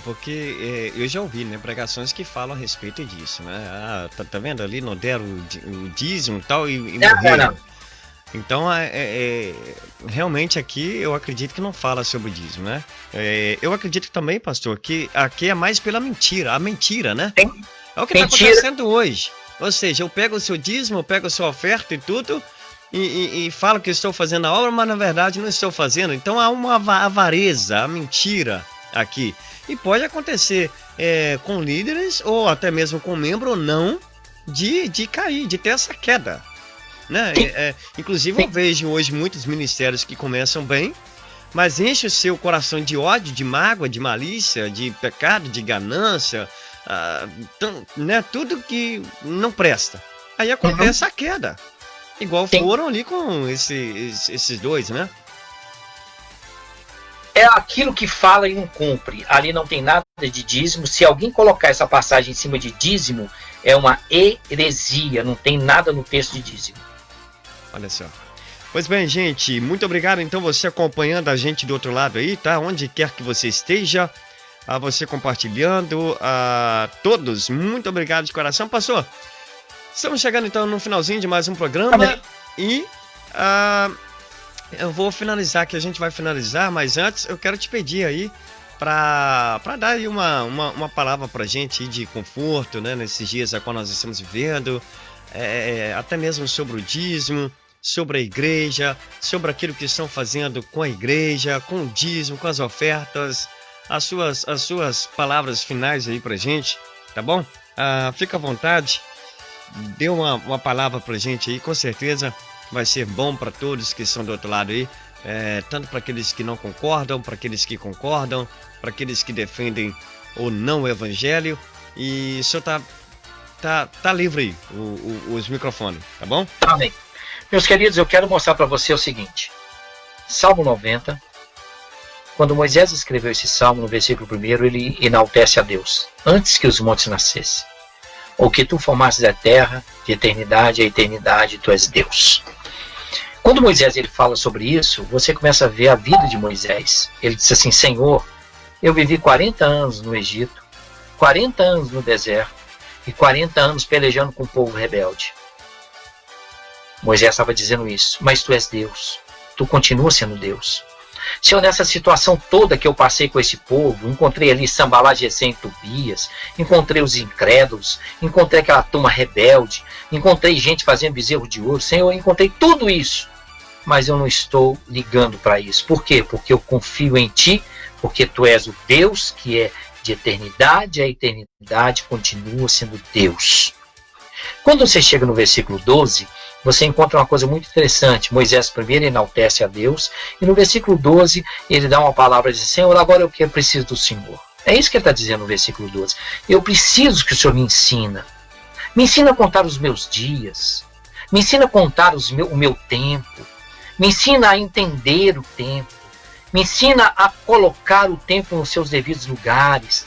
Porque eu já ouvi, né, pregações que falam a respeito disso, né? Tá vendo ali, não deram o dízimo e tal e morreram. Não. Então, realmente aqui eu acredito que não fala sobre o dízimo, né? Eu acredito também, pastor, que aqui é mais pela mentira, a mentira, né? É o que está acontecendo hoje. Ou seja, eu pego o seu dízimo, eu pego a sua oferta e tudo e falo que estou fazendo a obra, mas na verdade não estou fazendo. Então há uma avareza, a mentira aqui. E pode acontecer com líderes ou até mesmo com membro ou não de cair, de ter essa queda. Né? Inclusive eu vejo hoje muitos ministérios que começam bem, mas enche o seu coração de ódio, de mágoa, de malícia, de pecado, de ganância, né? Tudo que não presta. Aí acontece a queda. Igual foram ali com esses dois, né? É aquilo que fala e não cumpre. Ali não tem nada de dízimo. Se alguém colocar essa passagem em cima de dízimo, é uma heresia. Não tem nada no texto de dízimo. Olha só. Pois bem, gente, muito obrigado. Então, você acompanhando a gente do outro lado aí, tá? Onde quer que você esteja, você compartilhando, todos, muito obrigado de coração. Pastor, estamos chegando então no finalzinho de mais um programa. Amém. E eu vou finalizar, que a gente vai finalizar, mas antes eu quero te pedir aí para dar aí uma palavra pra gente aí de conforto, né? Nesses dias a qual nós estamos vivendo, até mesmo sobre o dízimo, sobre a igreja, sobre aquilo que estão fazendo com a igreja, com o dízimo, com as ofertas, as suas palavras finais aí pra gente, tá bom? Fica à vontade, dê uma palavra pra gente aí, com certeza vai ser bom para todos que estão do outro lado aí, tanto para aqueles que não concordam, para aqueles que concordam, para aqueles que defendem ou não o evangelho, e o senhor tá livre aí, os microfones, tá bom? Amém. Meus queridos, eu quero mostrar para você o seguinte. Salmo 90, quando Moisés escreveu esse salmo, no versículo 1, ele enaltece a Deus. Antes que os montes nascessem, ou que tu formasses a terra, de eternidade a eternidade, tu és Deus. Quando Moisés ele fala sobre isso, você começa a ver a vida de Moisés. Ele diz assim, Senhor, eu vivi 40 anos no Egito, 40 anos no deserto, e 40 anos pelejando com o povo rebelde. Moisés estava dizendo isso, mas tu és Deus, tu continuas sendo Deus. Senhor, nessa situação toda que eu passei com esse povo, encontrei ali Sambalá, Gesem e Tobias, encontrei os incrédulos, encontrei aquela turma rebelde, encontrei gente fazendo bezerro de ouro. Senhor, eu encontrei tudo isso, mas eu não estou ligando para isso. Por quê? Porque eu confio em Ti, porque Tu és o Deus que é de eternidade, a eternidade continua sendo Deus. Quando você chega no versículo 12, você encontra uma coisa muito interessante. Moisés primeiro enaltece a Deus, e no versículo 12 ele dá uma palavra e diz: Senhor, agora eu preciso do Senhor. É isso que ele está dizendo no versículo 12. Eu preciso que o Senhor me ensina. Me ensina a contar os meus dias. Me ensina a contar o meu tempo. Me ensina a entender o tempo. Me ensina a colocar o tempo nos seus devidos lugares.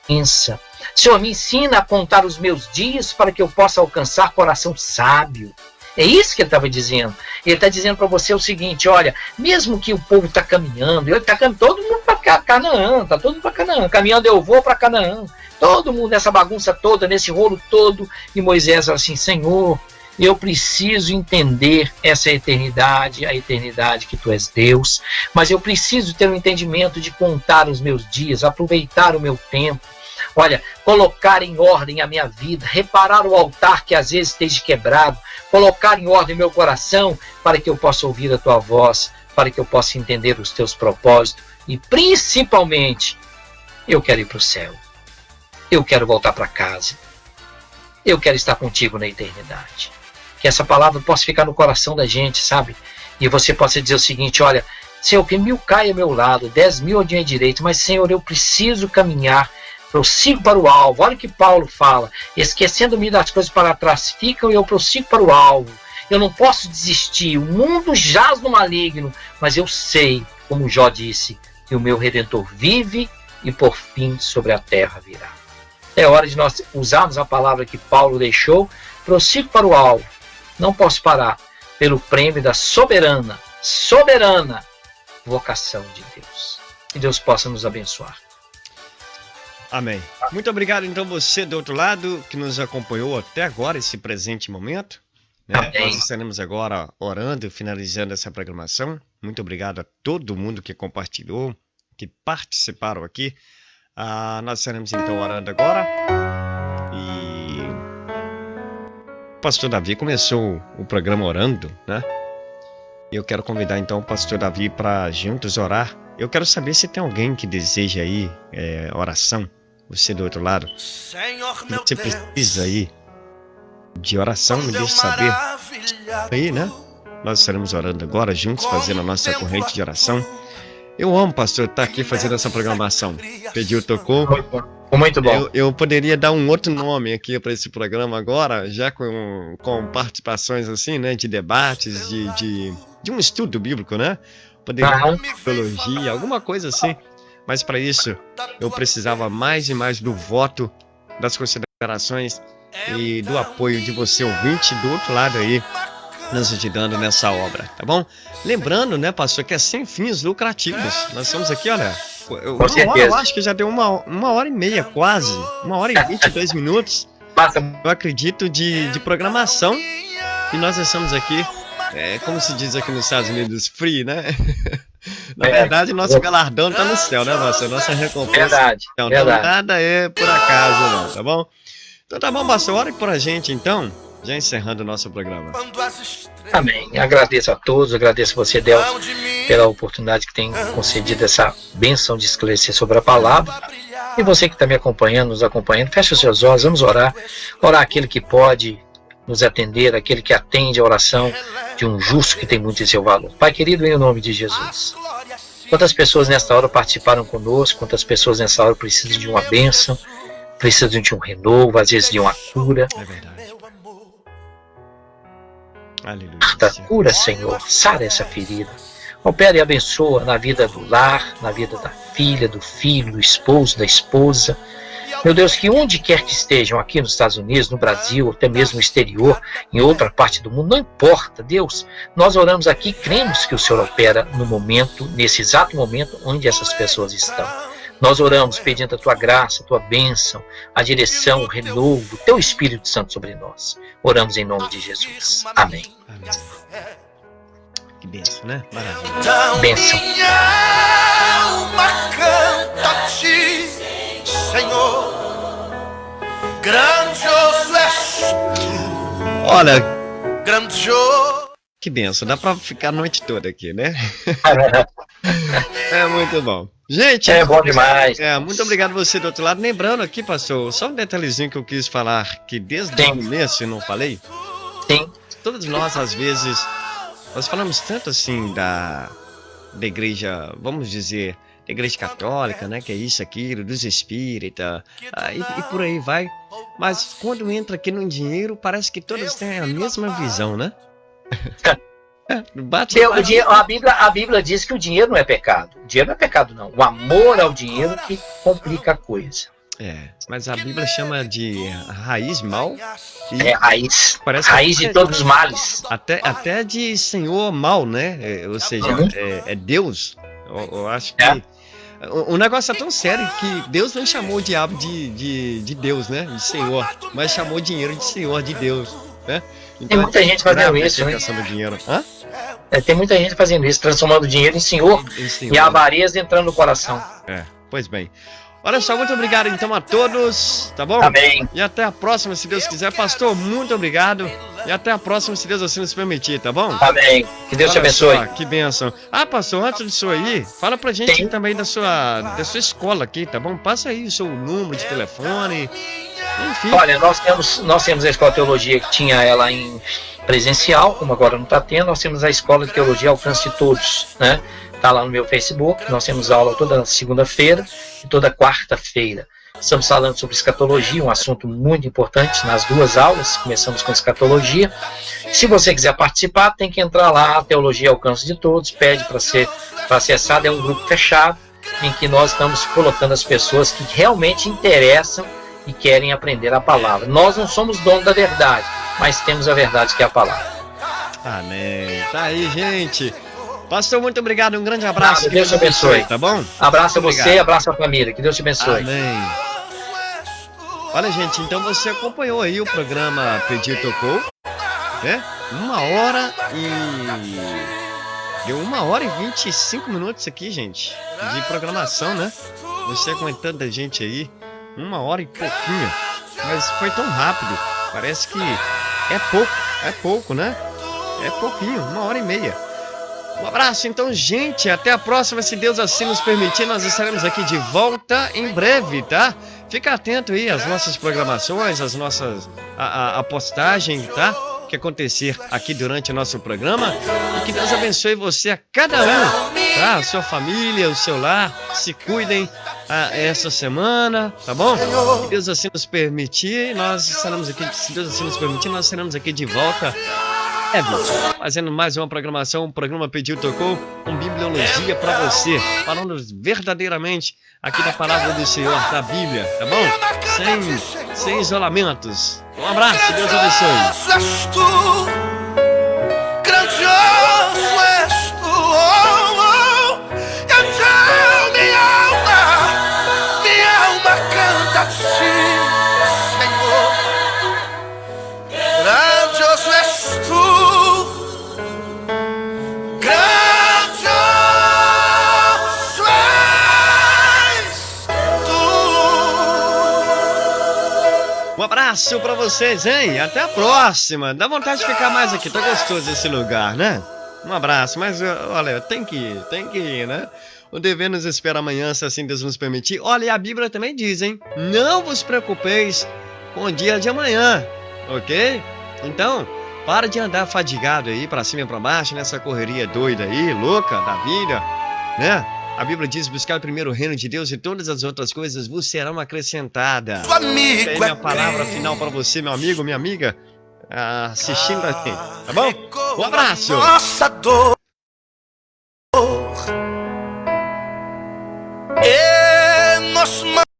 Pensa. Senhor, me ensina a contar os meus dias para que eu possa alcançar coração sábio. É isso que ele estava dizendo. Ele está dizendo para você o seguinte: olha, mesmo que o povo está caminhando, ele está caminhando, todo mundo para Canaã, está todo mundo para Canaã, caminhando eu vou para Canaã, todo mundo nessa bagunça toda, nesse rolo todo, e Moisés fala assim: Senhor, eu preciso entender essa eternidade, a eternidade que Tu és Deus, mas eu preciso ter um entendimento de contar os meus dias, aproveitar o meu tempo. Olha, colocar em ordem a minha vida, reparar o altar que às vezes esteja quebrado, colocar em ordem meu coração para que eu possa ouvir a Tua voz, para que eu possa entender os Teus propósitos e principalmente, eu quero ir para o céu, eu quero voltar para casa, eu quero estar contigo na eternidade. Que essa palavra possa ficar no coração da gente, sabe? E você possa dizer o seguinte: olha, Senhor, que 1000 caia ao meu lado, 10.000 à minha direita, mas Senhor, eu preciso caminhar, prossigo para o alvo. Olha o que Paulo fala: esquecendo-me das coisas para trás ficam e eu prossigo para o alvo. Eu não posso desistir, o mundo jaz no maligno, mas eu sei, como Jó disse, que o meu Redentor vive e por fim sobre a terra virá. É hora de nós usarmos a palavra que Paulo deixou: prossigo para o alvo, não posso parar, pelo prêmio da soberana vocação de Deus. Que Deus possa nos abençoar. Amém. Muito obrigado, então, você do outro lado que nos acompanhou até agora, esse presente momento. Né? Nós estaremos agora orando, finalizando essa programação. Muito obrigado a todo mundo que compartilhou, que participaram aqui. Nós estaremos então orando agora. E o pastor Davi começou o programa orando, né? Eu quero convidar então o pastor Davi para juntos orar. Eu quero saber se tem alguém que deseja aí oração. Você do outro lado, você precisa aí de oração, me deixe saber aí, né? Nós estaremos orando agora juntos, fazendo a nossa corrente de oração. Eu amo, pastor, estar aqui fazendo essa programação. Pediu, tocou. Muito bom. Eu poderia dar um outro nome aqui para esse programa agora, já com participações assim, né? De debates, de um estudo bíblico, né? Poderia teologia, alguma coisa assim. Mas para isso, eu precisava mais e mais do voto, das considerações e do apoio de você, ouvinte, do outro lado aí, nos ajudando nessa obra, tá bom? Lembrando, né, pastor, que é sem fins lucrativos. Nós estamos aqui, olha, eu acho que já deu uma hora e meia, quase, 1h22 minutos, eu acredito, de programação, e nós estamos aqui, como se diz aqui nos Estados Unidos, free, né? Na verdade, nosso galardão está no céu, né, nossa recompensa. Verdade. Então, nada é por acaso, não, tá bom? Então tá bom, pastor, ore por a gente, então, já encerrando o nosso programa. Amém. Agradeço a todos, agradeço a você, Delcio, pela oportunidade que tem concedido essa bênção de esclarecer sobre a palavra. E você que está me acompanhando, nos acompanhando, feche os seus olhos, vamos orar. Orar aquele que pode nos atender, aquele que atende a oração de um justo que tem muito em seu valor. Pai querido, em nome de Jesus. Quantas pessoas nesta hora participaram conosco, quantas pessoas nessa hora precisam de uma bênção, precisam de um renovo, às vezes de uma cura. É verdade. Aleluia. Cura, Senhor, sara essa ferida. Opera e abençoa na vida do lar, na vida da filha, do filho, do esposo, da esposa. Meu Deus, que onde quer que estejam, aqui nos Estados Unidos, no Brasil, até mesmo no exterior, em outra parte do mundo, não importa, Deus, nós oramos aqui e cremos que o Senhor opera no momento, nesse exato momento onde essas pessoas estão. Nós oramos pedindo a Tua graça, a Tua bênção, a direção, o renovo, o Teu Espírito Santo sobre nós. Oramos em nome de Jesus. Amém. Amém. que benção, né? Maravilha. Bênção. Minha alma canta a ti, Senhor. Grandioso és Olha, tu, grandioso. que benção. Dá pra ficar a noite toda aqui, né? É muito bom. Gente, É bom demais. muito obrigado você do outro lado. Lembrando aqui, pastor, só um detalhezinho que eu quis falar, que desde o Sim. começo eu não falei. Sim. Todos nós, às vezes, nós falamos tanto assim da igreja, vamos dizer, da igreja católica, né? Que é isso, aquilo, dos espíritas, e por aí vai. Mas quando entra aqui no dinheiro, parece que todos têm a mesma visão, né? Bate, A Bíblia diz que o dinheiro não é pecado. O dinheiro não é pecado, não. O amor ao dinheiro que complica a coisa. mas a Bíblia chama de raiz mal. E É raiz. parece que Raiz de todos os males. até de senhor mal, né? Ou seja, Uhum. é Deus. Eu acho que É. o negócio é tão sério que Deus não chamou o diabo de Deus, né? De Senhor, mas chamou o dinheiro de Senhor, de Deus, né? Tem muita gente fazendo grave isso, essa né? questão do dinheiro. Hã? Tem muita gente fazendo isso, transformando o dinheiro em senhor Em Senhor. e a avareza entrando no coração. Pois bem. Olha só, muito obrigado então a todos, tá bom? Amém. E até a próxima, se Deus quiser. Pastor, muito obrigado. E até a próxima, se Deus assim nos permitir, tá bom? Amém. Que Deus te Olha abençoe. só, que bênção. pastor, antes disso aí, fala pra gente Sim. também da sua escola aqui, tá bom? Passa aí o seu número de telefone, enfim. Olha, nós temos a Escola de Teologia que tinha ela em presencial, como agora não está tendo. Nós temos a Escola de Teologia Alcance de Todos, né? Está lá no meu Facebook. Nós temos aula toda segunda-feira e toda quarta-feira. Estamos falando sobre escatologia, um assunto muito importante nas duas aulas. Começamos com escatologia. Se você quiser participar, tem que entrar lá, a Teologia Alcance de Todos, pede para acessar. É um grupo fechado em que nós estamos colocando as pessoas que realmente interessam e querem aprender a palavra. Nós não somos donos da verdade, mas temos a verdade que é a palavra. Amém. Tá aí, gente. Pastor, muito obrigado. Um grande abraço. Que Deus te abençoe. Tá bom? Abraço a Muito você, obrigado. abraço a família. Que Deus te abençoe. Amém. Olha, gente, então você acompanhou aí o programa Pediu Tocou, né? 1h25 minutos aqui, gente, de programação, né? Você com tanta gente aí, 1h e pouquinho, mas foi tão rápido, parece que é pouco, né? É pouquinho, 1h30. Um abraço, então, gente, até a próxima, se Deus assim nos permitir, nós estaremos aqui de volta em breve, tá? Fica atento aí às nossas programações, às nossas a postagem, tá? Que acontecer aqui durante o nosso programa. E que Deus abençoe você, a cada um, tá? A sua família, o seu lar. Se cuidem essa semana, tá bom? Se Deus assim nos permitir, nós estaremos aqui. Se Deus assim nos permitir, nós estaremos aqui de volta. Fazendo mais uma programação, um programa Pediu Tocou, com bibliologia para você, falando verdadeiramente aqui da palavra do Senhor, da Bíblia, tá bom? Sem isolamentos. Um abraço, Deus abençoe. Grandioso és tu, grandioso és tu, oh, oh. Então minha alma canta a ti, Senhor. Grandioso és tu, grandioso és tu. Um abraço pra vocês, hein? Até a próxima. Dá vontade de ficar mais aqui, tá gostoso esse lugar, né? Um abraço, mas olha, tem que ir, né? O dever nos espera amanhã, se assim Deus nos permitir. Olha, e a Bíblia também diz, hein? Não vos preocupeis com o dia de amanhã, ok? Então, para de andar fadigado aí, pra cima e pra baixo, nessa correria doida aí, louca da vida, né? A Bíblia diz, buscar primeiro o reino de Deus e todas as outras coisas vos serão acrescentadas. Seu amigo Tem minha palavra final para você, meu amigo, minha amiga, assistindo aqui, tá bom? Um abraço! Nossa dor.